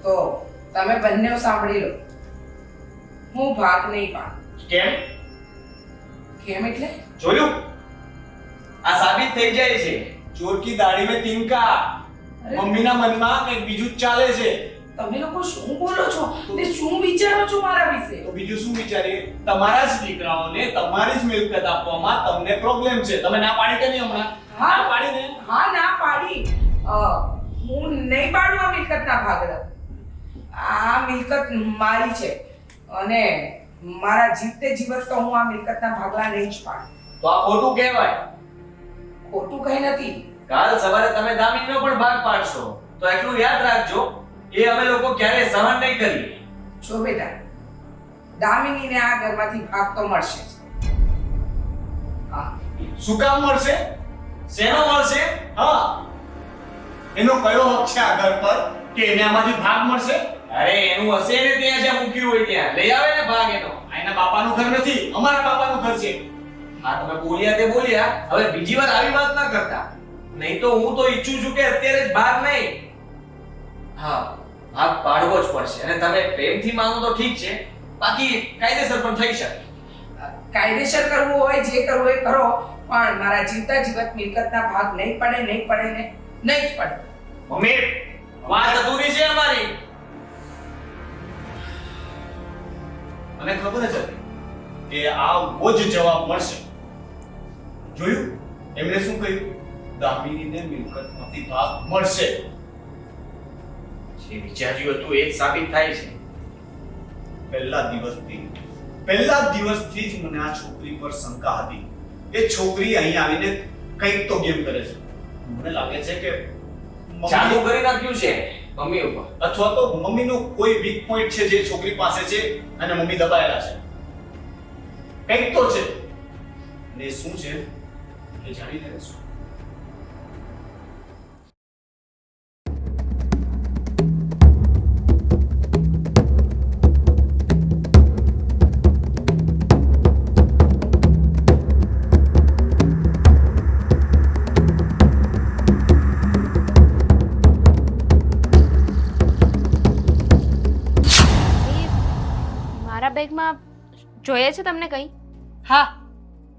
S4: તો તમે બંને સાંભળી લો. હું ભાગ નહીં પાડું.
S1: કેમ?
S4: કેમ એટલે?
S2: જોયું?
S1: આ સાબિત થઈ જાય છે.
S2: ચોર કી દાઢી में तिनका.
S4: અરે,
S2: મમ્મીના મનમાં કંઈક બીજું જ ચાલે છે.
S4: તમે લોકો શું બોલો છો ને શું વિચારો છો મારા વિશે?
S2: તો બીજું શું વિચારીએ? તમારા જ દીકરાઓને તમારી જ મિલકત આપવામાં તમને પ્રોબ્લેમ છે. તમે ના પાડી કે નહીં હમણાં?
S4: હા.
S2: ના પાડી ને?
S4: હા, ના પાડી. હું નહીં પાડું આ મિલકતના ભાગલા. આ મિલકત મારી છે અને મારા જીવતે જીવત તો હું આ મિલકતના ભાગલા નહીં જ પાડું.
S1: તો આ ખોટું કહેવાય.
S4: ખોટું કઈ નથી.
S1: કાલ સવારે તમે દામિનીનો પણ ભાગ પાડશો તો એટલું યાદ રાખજો, એ અમે લોકો ક્યારે સહન નહીં કરીએ.
S4: જો બેટા, દામિનીને આ ઘરમાંથી ભાગ તો મળશે જ. હા,
S2: શું કામ મળશે?
S1: શેનો મળશે?
S2: હા, એનો કયો હક છે આ ઘર પર કે એને આમાંથી ભાગ મળશે?
S1: અરે એનું હશે ને ત્યાં જ્યાં મૂક્યું હોય ત્યાં લઈ આવે ને ભાગ એનો.
S2: આ એના બાપાનું ઘર નથી, અમારા બાપાનું ઘર છે.
S1: હા, તમે બોલ્યા તે બોલ્યા, હવે બીજી વાર આવી વાત ના કરતા. નહીં તો હું તો ઈચ્છું છું કે અત્યારે જ ભાગ નહીં, હા ભાગ પાડવો જ પડશે. અને તમે પ્રેમથી માનો તો ઠીક છે, બાકી કાયદેસર પણ થઈ શકે.
S4: કાયદેસર કરવું હોય જે કરવું હોય કરો, પણ મારા જીવતા જીવત મિલકતના ભાગ નહીં પડે ને નહીં જ પડે.
S2: મમ્મી,
S1: વાત અધૂરી છે અમારી.
S2: મને ખબર જ હતી કે આવો જ જવાબ મળશે. જોયું એમણે શું કહ્યું? દામિનીને મિલકતમાંથી ભાગ મળશે.
S1: જે વિચાર્યું હતું એ જ સાબિત થાય છે.
S2: પહેલા દિવસથી જ મને આ છોકરી પર શંકા હતી. એ છોકરી અહીં આવીને કંઈક તો ગેમ કરે છે. મને લાગે છે કે
S1: ચાલુ
S2: મમ્મી
S1: કરી નાખ્યું છે મમ્મી ઉપર.
S2: અથવા તો મમ્મીનો કોઈ વીક પોઈન્ટ છે જે છોકરી પાસે છે અને મમ્મી દબાયેલા છે. કંઈક તો છે. અને એ શું છે એ જાણીને રહેશું.
S5: મારા બેગમાં જોઈએ છે તમને કંઈ?
S3: હા,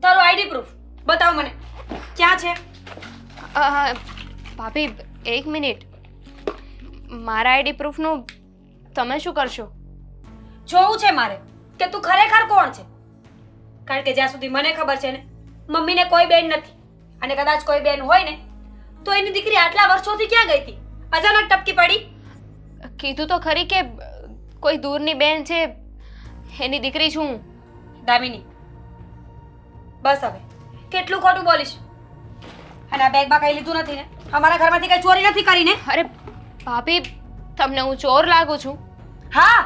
S3: તારો આઈડી પ્રૂફ બતાવ મને. ક્યાં છે?
S5: ભાભી એક મિનિટ, મારા આઈડી પ્રૂફનું તમે શું કરશો?
S3: જોવું છે મારે કે તું ખરેખર કોણ છે. કારણ કે જ્યાં સુધી મને ખબર છે ને, મમ્મીને કોઈ બેન નથી. અને કદાચ કોઈ બેન હોય ને તો એની દીકરી આટલા વર્ષોથી ક્યાં ગઈ હતી? અચાનક ટપકી પડી.
S5: કીધું તો ખરી કે કોઈ દૂરની બેન છે, એની દીકરી છું હું.
S3: દામિની, બસ હવે કેટલું ખોટું બોલીશ. અને આ બેગમાં કઈ લીધું નથી ને? અમારા ઘરમાંથી કઈ ચોરી નથી કરી ને?
S5: અરે ભાભી, તમને હું ચોર લાગુ છું?
S3: હા,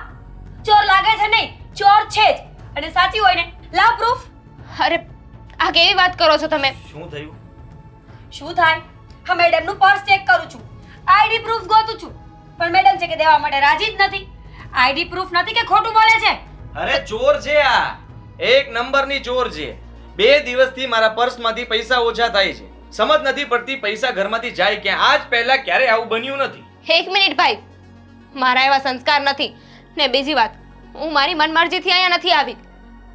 S3: ચોર લાગે છે નહીં, ચોર છે જ. અને સાચી હોય ને લાવ પ્રૂફ.
S5: અરે આ કેવી વાત કરો છો તમે?
S1: શું થયું?
S3: શું થાય? હા, મેડમનું પર્સ ચેક કરું છું, આઈડી પ્રૂફ ગોતું છું, પણ મેડમ છે કે દેવા માટે રાજી જ નથી. આઈડી પ્રૂફ નથી કે ખોટું બોલે છે?
S1: અરે ચોર છે આ, એક નંબરની ચોર છે. 2 દિવસથી મારા પર્સમાંથી પૈસા ઓછા થાય છે. સમજ નથી પડતી પૈસા ઘરમાંથી જાય ક્યાં. આજ પહેલા ક્યારે આવું બન્યું નથી.
S5: એક મિનિટ ભાઈ, મારા એવા સંસ્કાર નથી. ને બીજી વાત, હું મારી મનમરજીથી અહીંયા નથી આવી.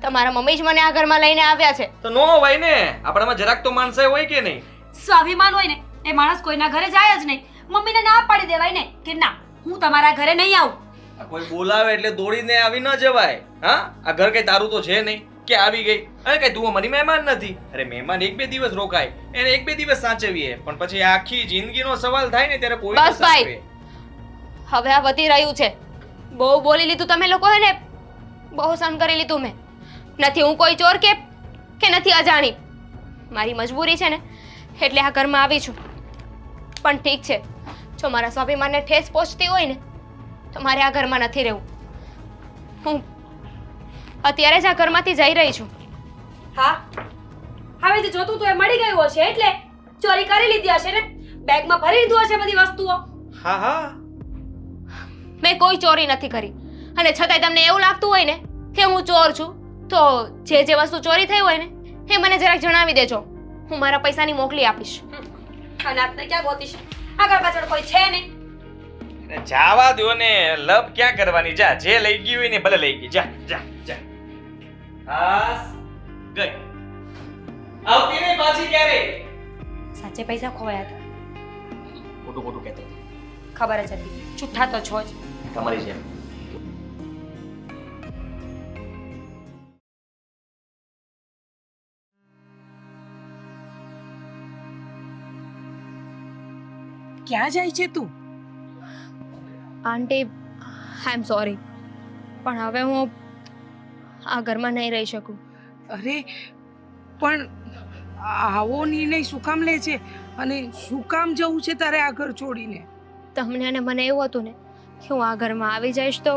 S5: તમારા મમ્મી જ મને આ ઘરમાં લઈને આવ્યા છે.
S1: તો નો હોય ને, આપણામાં જરાક તો માનસાઈ હોય કે નહીં?
S3: સ્વાભિમાન હોય ને એ માણસ કોઈના ઘરે જાય જ નહીં. મમ્મીને ના પાડી દેવાય ને કે ના, હું તમારા ઘરે નહીં આવું.
S1: આ કોઈ બોલાવે એટલે દોડીને આવી ન જવાય. હા, આ ઘર કઈ તારું તો છે નહીં કે આવી ગઈ. અને કઈ તું અમારી મહેમાન નથી. અરે મહેમાન 1-2 દિવસ રોકાય, એને 1-2 દિવસ સાચવીએ, પણ પછી આખી જિંદગીનો સવાલ થાય ને ત્યારે કોઈ
S5: બસ ભાઈ, હવે આ વધી રહ્યું છે. બહુ બોલી લીધું તમે લોકોએ ને, બહુ સહન કરી લીધું મેં. નથી હું કોઈ ચોર કે નથી અજાણી. મારી મજબૂરી છે ને એટલે આ ઘરમાં આવી છું. પણ ઠીક છે, જો મારા સ્વાભિમાનને ઠેસ પહોંચતી હોય ને તો મારે આ ઘરમાં નથી રહેવું. હું અત્યારે જ આ ઘરમાંથી જઈ રહી છું.
S3: હા, હવે જે જોતું તું એ મળી ગયું હશે એટલે ચોરી કરી લીધી હશે ને? બેગમાં ભરી લીધું હશે બધી વસ્તુઓ.
S1: હા હા,
S5: મેં કોઈ ચોરી નથી કરી. અને છતાંય તમને એવું લાગતું હોય ને કે હું ચોર છું, તો જે વસ્તુ ચોરી થઈ હોય ને એ મને જરાક જણાવી દેજો. હું મારા પૈસાની મોકલી આપીશ.
S3: અનાથને ક્યાં ગોતીશ? આગળ પાછળ કોઈ છે નહીં.
S1: જાવા દો ને, લપ ક્યાં કરવાની? જા, જે લઈ ગઈ હોય ને ભલે લઈ ગઈ. જા જા જા. બસ ગઈ. આવતી નહીં પાછી ક્યારે.
S3: સાચે પૈસા ખોવાયા હતા.
S1: ખોટું ખોટું કહેતો.
S3: ખબર જ હતી, જુઠ્ઠા તો છો જ.
S1: તમારી જેમ.
S4: ક્યાં જાય છે તું?
S5: આંટી આઈ એમ સોરી, પણ હવે હું આ ઘરમાં નહીં રહી શકું.
S4: અરે પણ આવો નિર્ણય શું કામ લે છે અને શું કામ જવું છે તારે આ ઘર છોડીને?
S5: તમને અને મને એવું હતું ને કે હું આ ઘરમાં આવી જઈશ તો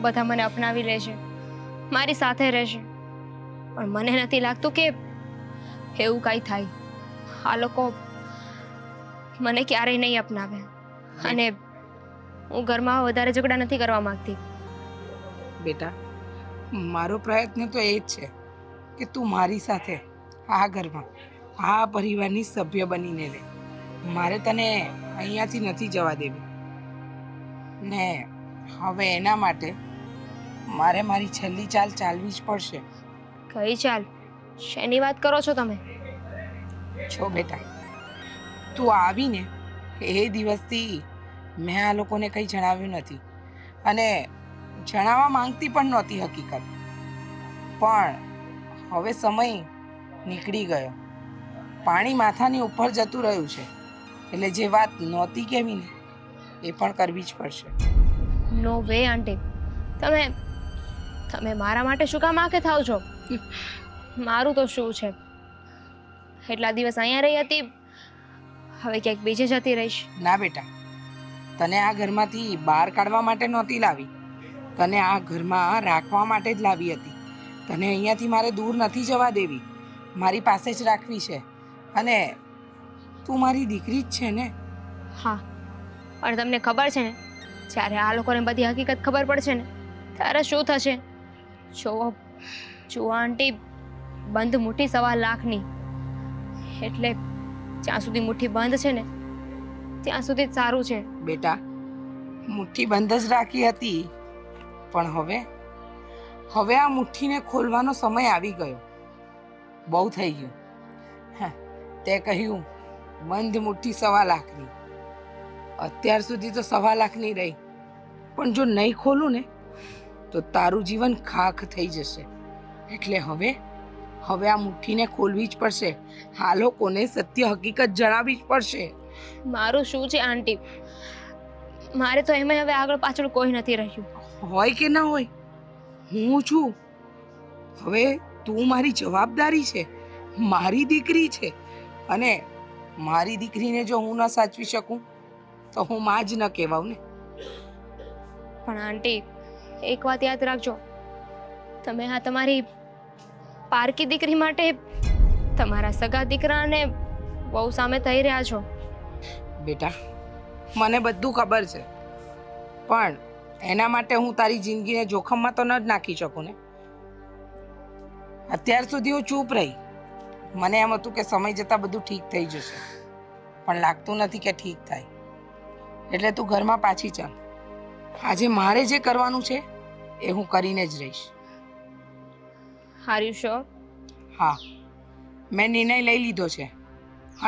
S5: બધા મને અપનાવી લેશે, મારી સાથે રહેશે, પણ મને નથી લાગતું કે એવું કાંઈ થાય. આ લોકો મને ક્યારેય નહીં અપનાવે અને હું ઘરમાં વધારે ઝઘડા નથી કરવા માંગતી.
S4: બેટા, મારો પ્રયત્ન તો એ જ છે કે તું મારી સાથે આ ઘરમાં આ પરિવારની સભ્ય બનીને રહે. મારે તને અહીંયાથી નથી જવા દેવી ને હવે એના માટે મારે મારી છેલ્લી ચાલ ચાલવી જ પડશે.
S5: કઈ ચાલ? શેની વાત કરો છો તમે?
S4: છો બેટા, તું આવીને એ દિવસથી મેં આ લોકોને કંઈ જણાવ્યું નથી અને જણાવવા માંગતી પણ નહોતી હકીકત, પણ હવે સમય નીકળી ગયો, પાણી માથાની ઉપર જતું રહ્યું છે, એટલે જે વાત નહોતી કહેવી ને એ પણ કરવી જ પડશે.
S5: નો વે આંટી, તમે તમે મારા માટે શું કામ આંખે થાવ છો? મારું તો શું છે, એટલા દિવસ અહીંયા રહી હતી, હવે ક્યાંક બીજે જતી રહીશ.
S4: ના બેટા, તને આ ઘરમાંથી બહાર કાઢવા માટે નહોતી લાવી, તને આ ઘરમાં રાખવા માટે જ લાવી હતી. તને અહીંયાથી મારે દૂર નથી જવા દેવી, મારી પાસે જ રાખવી છે અને તું મારી દીકરી જ છે ને.
S5: હા, પણ તમને ખબર છે ને, જ્યારે આ લોકોને બધી હકીકત ખબર પડશે ને ત્યારે શું થશે? જો આંટી, બંધ મુઠ્ઠી 1.25 લાખની, એટલે જ્યાં સુધી મુઠ્ઠી બંધ છે ને ત્યાં સુધી જ સારું છે.
S4: બેટા, મુઠ્ઠી બંધ જ રાખી હતી, પણ હવે આ મુઠ્ઠીને ખોલવાનો સમય આવી ગયો. બહુ થઈ ગયું. હા, તે કહ્યું બંધ મુઠ્ઠી 1.25 લાખની, અત્યાર સુધી તો 1.25 લાખની રહી, પણ જો નહીં ખોલું ને તો તારું જીવન ખાખ થઈ જશે. એટલે હવે આ મુઠ્ઠીને ખોલવી જ પડશે. આ લોકોને સત્ય હકીકત જણાવવી જ પડશે.
S5: મારું શું છે આંટી, મારે તો એમાં હવે આગળ પાછળ કોઈ નથી રહ્યું.
S4: હોય કે ના હોય, હું છું. હવે તું મારી જવાબદારી છે, મારી દીકરી છે, અને મારી દીકરીને જો હું ન સાચવી શકું તો હું માં જ ન કહેવાઉં ને.
S5: પણ આંટી, એક વાત યાદ રાખજો, તમે આ તમારી પારકી દીકરી માટે તમારા સગા દીકરાને બહુ સામે થઈ રહ્યા છો.
S4: બેટા, મને બધું ખબર છે, પણ એના માટે હું તારી જિંદગીને જોખમમાં તો ન જ નાખી શકું ને. અત્યાર સુધી હું ચૂપ રહી, મને એમ હતું કે સમય જતાં બધું ઠીક થઈ જશે, પણ લાગતું નથી કે ઠીક થાય. એટલે તું ઘરમાં પાછી ચાલ. આજે મારે જે કરવાનું છે એ હું કરીને જ રહીશ.
S5: Are you sure?
S4: હા, મેં નિર્ણય લઈ લીધો છે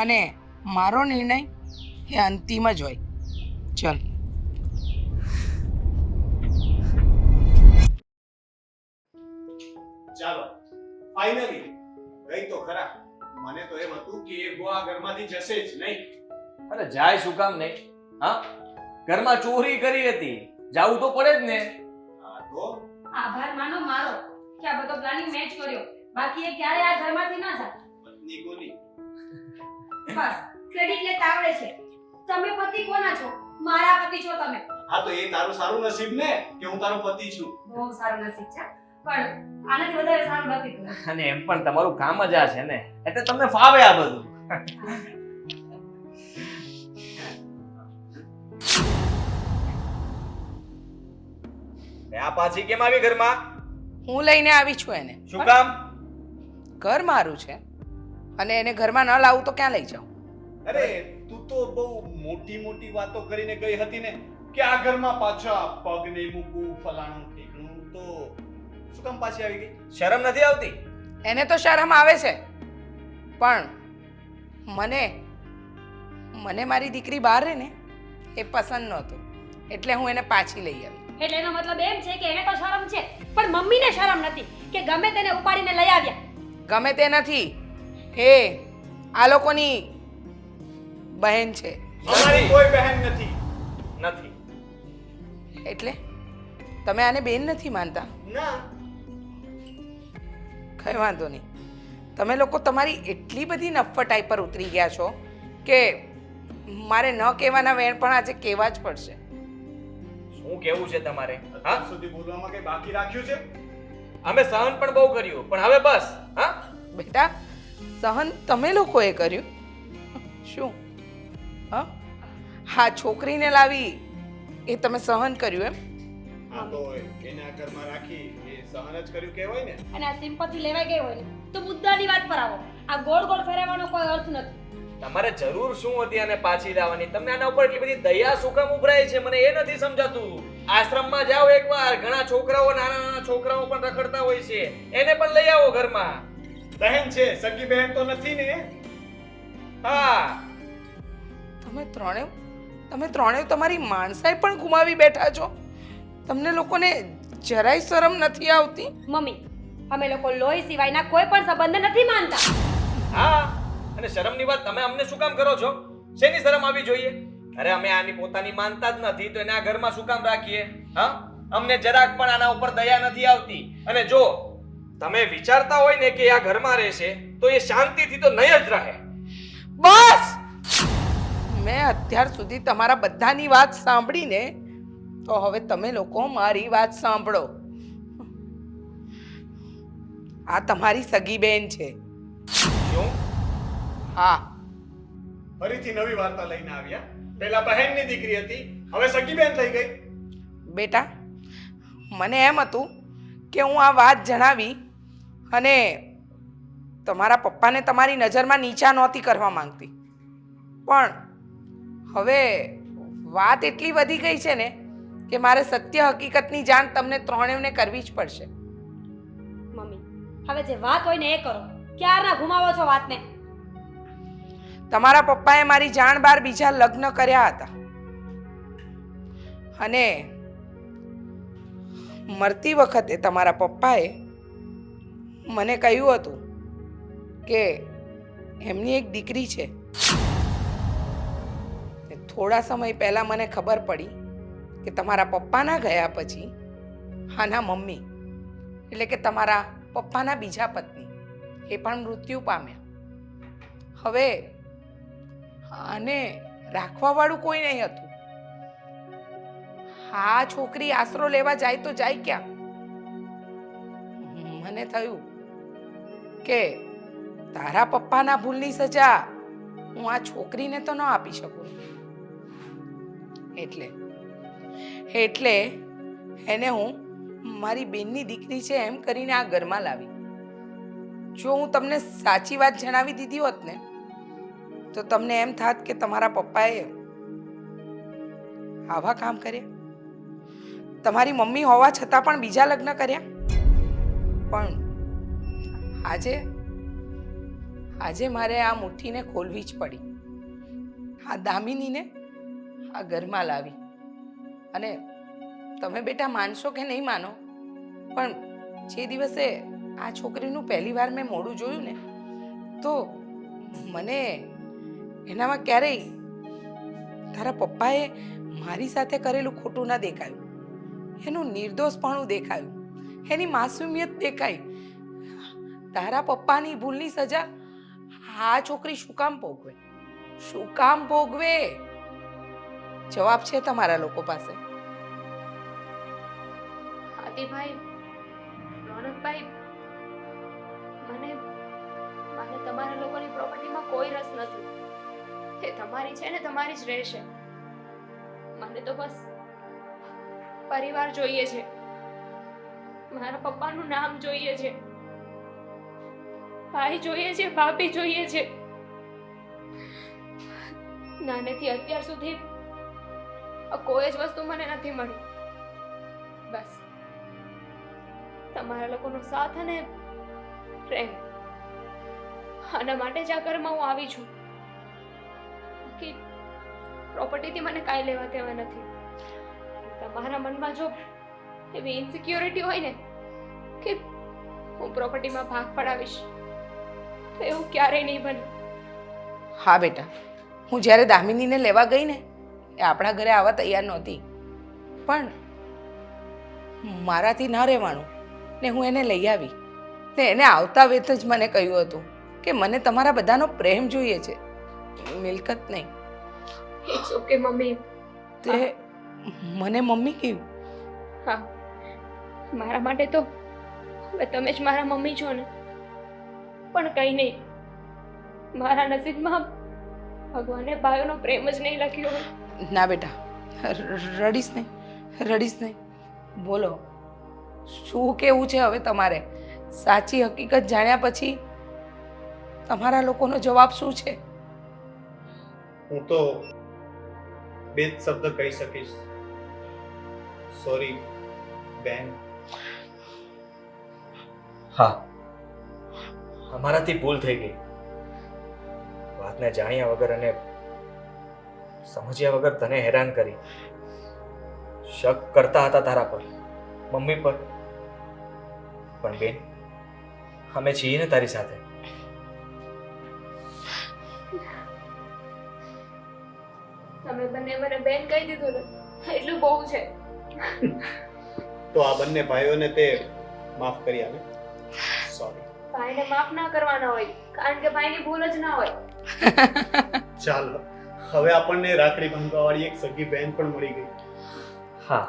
S4: અને મારો નિર્ણય એ અંતિમ જ હોય. ચાલ.
S2: ચાલો, ફાઇનલી ગઈ તો ખરા. મને તો એમ હતું કે એ ગો આ ઘરમાંથી જશે જ નહીં.
S1: અરે જાય શું કામ નહીં? હા, ઘરમાં ચોરી કરી હતી, જાવું તો પડે જ ને.
S2: હા તો
S3: આભાર માનો મારો કે આ બધો પ્લાનિંગ મેચ કર્યો, બાકી એ ક્યારે આ ઘરમાંથી ના જાત.
S2: પત્ની કોની?
S3: બસ ક્રેડિટ લેતા આવડે છે. તમે પતિ કોના છો? મારા પતિ છો તમે.
S2: હા તો એ તારું સારું નસીબ ને કે હું તારો પતિ છું.
S3: બહુ સારું નસીબ છે, પણ આનાથી વધારે સારું નથી થયું.
S1: અને એમ પણ તમારું કામ જ આ છે ને, એટલે તમને ફાવે આ બધું. આ પાછી કેમ આવી ઘરમાં?
S4: હું લઈને આવી છું એને.
S1: શું કામ?
S4: ઘર મારું છે અને એને ઘરમાં ન લાવું તો ક્યાં લઈ જાઉં?
S2: અરે તું તો બહુ મોટી મોટી વાતો કરીને ગઈ હતી ને કે આ ઘરમાં પાછા પગ નહીં મૂકું, ફલાણું ઠીકણું, તો શું કામ પાછી આવી ગઈ?
S1: શરમ નથી આવતી?
S4: એને તો શરમ આવે છે, પણ મને મારી દીકરી બહાર રહે ને એ પસંદ નહોતું, એટલે હું એને પાછી લઈ આવી.
S3: એટલે એનો મતલબ એમ છે કે એને તો શરમ છે પણ મમ્મીને શરમ નથી કે ગમે તેને ઉપાડીને લઈ આવ્યા.
S4: ગમે તે નથી, એ આ લોકોની બહેન છે.
S2: અમારી કોઈ બહેન નથી.
S1: નથી.
S4: એટલે તમે આને બેન નથી માનતા?
S2: ના.
S4: કઈ વાંધો નહીં. તમે લોકો તમારી એટલી બધી નફ્ફટાઈ પર ઉતરી ગયા છો કે મારે ન કહેવાના વેણ પણ આજે કહેવા જ પડશે.
S1: શું કેવું છે તમારે? હા,
S2: અત્યાર સુધી બોલવામાં કઈ બાકી રાખ્યું છે?
S1: અમે સહન પણ બહુ કર્યું, પણ હવે બસ. હા,
S4: બેટા, સહન તમે લોકોએ કર્યું. શું? હા, છોકરીને લાવી એ તમે સહન કર્યું એમ?
S2: હા, તો એને આ ઘરમાં રાખી એ સહન જ કર્યું કહેવાય ને.
S3: અને આ સિમ્પથી લેવાઈ ગઈ હોય ને તો મુદ્દાની વાત પર આવો. આ ગોળ ગોળ ફેરવવાનો કોઈ અર્થ નથી.
S1: તમારે જરૂર શું હતી આને પાછી લાવવાની? તમને આના ઉપર એટલી બધી દયા શું કામ ઉભરાય છે? મને એ નથી સમજાતું. આશ્રમમાં જાઓ એકવાર, ઘણા છોકરાઓ, નાના નાના છોકરાઓ પણ રખડતા હોય છે, એને પણ લઈ આવો ઘરમાં.
S2: બહેન છે, સગી બહેન તો નથી ને.
S1: હા,
S4: તમે ત્રણેય તમારી માણસાઈ પણ ગુમાવી બેઠા છો. તમને લોકોને જરાય શરમ નથી આવતી?
S3: મમ્મી, અમે લોકો લોહી સિવાયના કોઈ પણ સંબંધ નથી માનતા.
S1: હા, અને શરમની વાત તમે અમને શું કામ કરો છો? શેની શરમ આવી જોઈએ? અરે અમે આની પોતાની માનતા જ નથી તો એને આ ઘરમાં શું કામ રાખીએ? હા, અમને જરાક પણ આના ઉપર દયા નથી આવતી. અને જો તમે વિચારતા હોય ને કે આ ઘરમાં રહેશે તો એ શાંતિથી તો નહીં જ રહે.
S4: બસ! મેં અત્યાર સુધી તમારા બધાની વાત સાંભળીને, તો હવે તમે લોકો મારી વાત સાંભળો. આ તમારી સગી બેન છે.
S1: શું?
S4: હા,
S2: ફરીથી નવી વાર્તા લઈને આવ્યા. પહેલા બહેનની દીકરી હતી, હવે સગી બેન થઈ ગઈ.
S4: બેટા, મને એમ હતું કે હું આ વાત જણાવી અને તમારા પપ્પાને તમારી નજરમાં નીચા નહોતી કરવા માંગતી, પણ હવે વાત એટલી વધી ગઈ છે ને કે મારે સત્ય હકીકતની જાણ તમને ત્રણેયને કરવી જ પડશે.
S3: મમ્મી, હવે જે વાત હોય ને એ કરો. ક્યારના ઘુમાવો છો વાતને?
S4: તમારા પપ્પાએ મારી જાણ બહાર બીજા લગ્ન કર્યા હતા અને મરતી વખતે તમારા પપ્પાએ મને કહ્યું હતું કે એમની એક દીકરી છે. થોડા સમય પહેલા મને ખબર પડી કે તમારા પપ્પાના ગયા પછી આના મમ્મી, એટલે કે તમારા પપ્પાના બીજા પત્ની, એ પણ મૃત્યુ પામ્યા. હવે આને રાખવાવાળું કોઈ નહીં હતું. આ છોકરી આશરો લેવા જાય તો જાય ક્યાં? મને થયું કે તારા પપ્પાના ભૂલની સજા હું આ છોકરીને તો ન આપી શકું, એટલે એને હું મારી બેનની દીકરી છે એમ કરીને આ ઘરમાં લાવી. જો હું તમને સાચી વાત જણાવી દીધી હોત ને તો તમને એમ થાત કે તમારા પપ્પાએ આવા કામ કર્યા, તમારી મમ્મી હોવા છતાં પણ બીજા લગ્ન કર્યા. પણ આજે મારે આ મુઠ્ઠીને ખોલવી જ પડી. આ દામિનીને આ ઘરમાં લાવી. અને તમે બેટા માનશો કે નહીં માનો, પણ જે દિવસે આ છોકરીનું પહેલી વાર મેં મોઢું જોયું ને તો મને એનામાં ક્યારેય તારા પપ્પાએ મારી સાથે કરેલું ખોટું ન દેખાયું. એનું નિર્દોષપણું દેખાયું, એની માસુમિયત દેખાઈ. તારા પપ્પાની ભૂલની સજા આ છોકરી શું કામ ભોગવે? શું કામ ભોગવે? જવાબ છે તમારા લોકો પાસે.
S5: આદિભાઈ, રોનકભાઈ, મને તમારા લોકોની પ્રોપર્ટીમાં કોઈ રસ નથી. એ તમારી છે ને તમારી જ રહેશે. મને તો બસ પરિવાર જોઈએ છે, મારા પપ્પાનું નામ જોઈએ છે, ભાઈ જોઈએ છે, ભાભી જોઈએ છે. નાનેથી અત્યાર સુધી કોઈ જ વસ્તુ મને નથી મળી. બસ તમારા લોકોનો સાથ અને પ્રેમ. આના માટે જ આ ઘરમાં હું આવી છું કે પ્રોપર્ટીથી મને કાંઈ લેવા દેવા નથી. તમારા મનમાં જો એવી ઇન્સિક્યોરિટી હોય ને કે હું પ્રોપર્ટીમાં ભાગ પડાવીશ તો એવું ક્યારેય નહીં બને.
S4: હા બેટા, હું જ્યારે દામિનીને લેવા ગઈ ને એ આપણા ઘરે આવવા તૈયાર નહોતી, પણ મારાથી ન રહેવાનું ને હું એને લઈ આવી ને એને આવતા વેત જ મને કહ્યું હતું કે મને તમારા બધાનો પ્રેમ જોઈએ છે, મિલકત નહીં.
S5: It's okay mummy.
S4: તે મને મમ્મી કહ્યું?
S5: હા, મારા માટે તો હવે તમે જ મારા મમ્મી છો ને. પણ કંઈ નહીં, મારા નસીબમાં ભગવાને ભાઈઓનો પ્રેમ જ નહીં લખ્યો હોય.
S4: ના બેટા, રડીશ નહીં, રડીશ નહીં. બોલો, શું કેવું છે હવે તમારે? સાચી હકીકત જાણ્યા પછી તમારા લોકોનો જવાબ શું છે?
S2: હું તો બે જ શબ્દ કહી શકીશ, સોરી બેન.
S1: હા, અમારાથી ભૂલ થઈ ગઈ. વાતને જાણ્યા વગર અને સમજ્યા વગર તને હેરાન કરી. શક કરતા હતા તારા પર, મમ્મી પર. પણ બેન, અમે છીએ ને તારી સાથે.
S5: તમે બંને મને બેન કહી દીધું ને એટલું બહુ છે.
S2: તો આ બંને ભાઈઓને તે માફ કરી આલે. સોરી.
S5: ભાઈને માફ ના કરવાના હોય કારણ કે ભાઈની ભૂલ જ ના હોય.
S2: ચાલો, હવે આપણને રાખડી બાંધવા વાળી એક સગી બેન પણ મળી ગઈ.
S1: હા,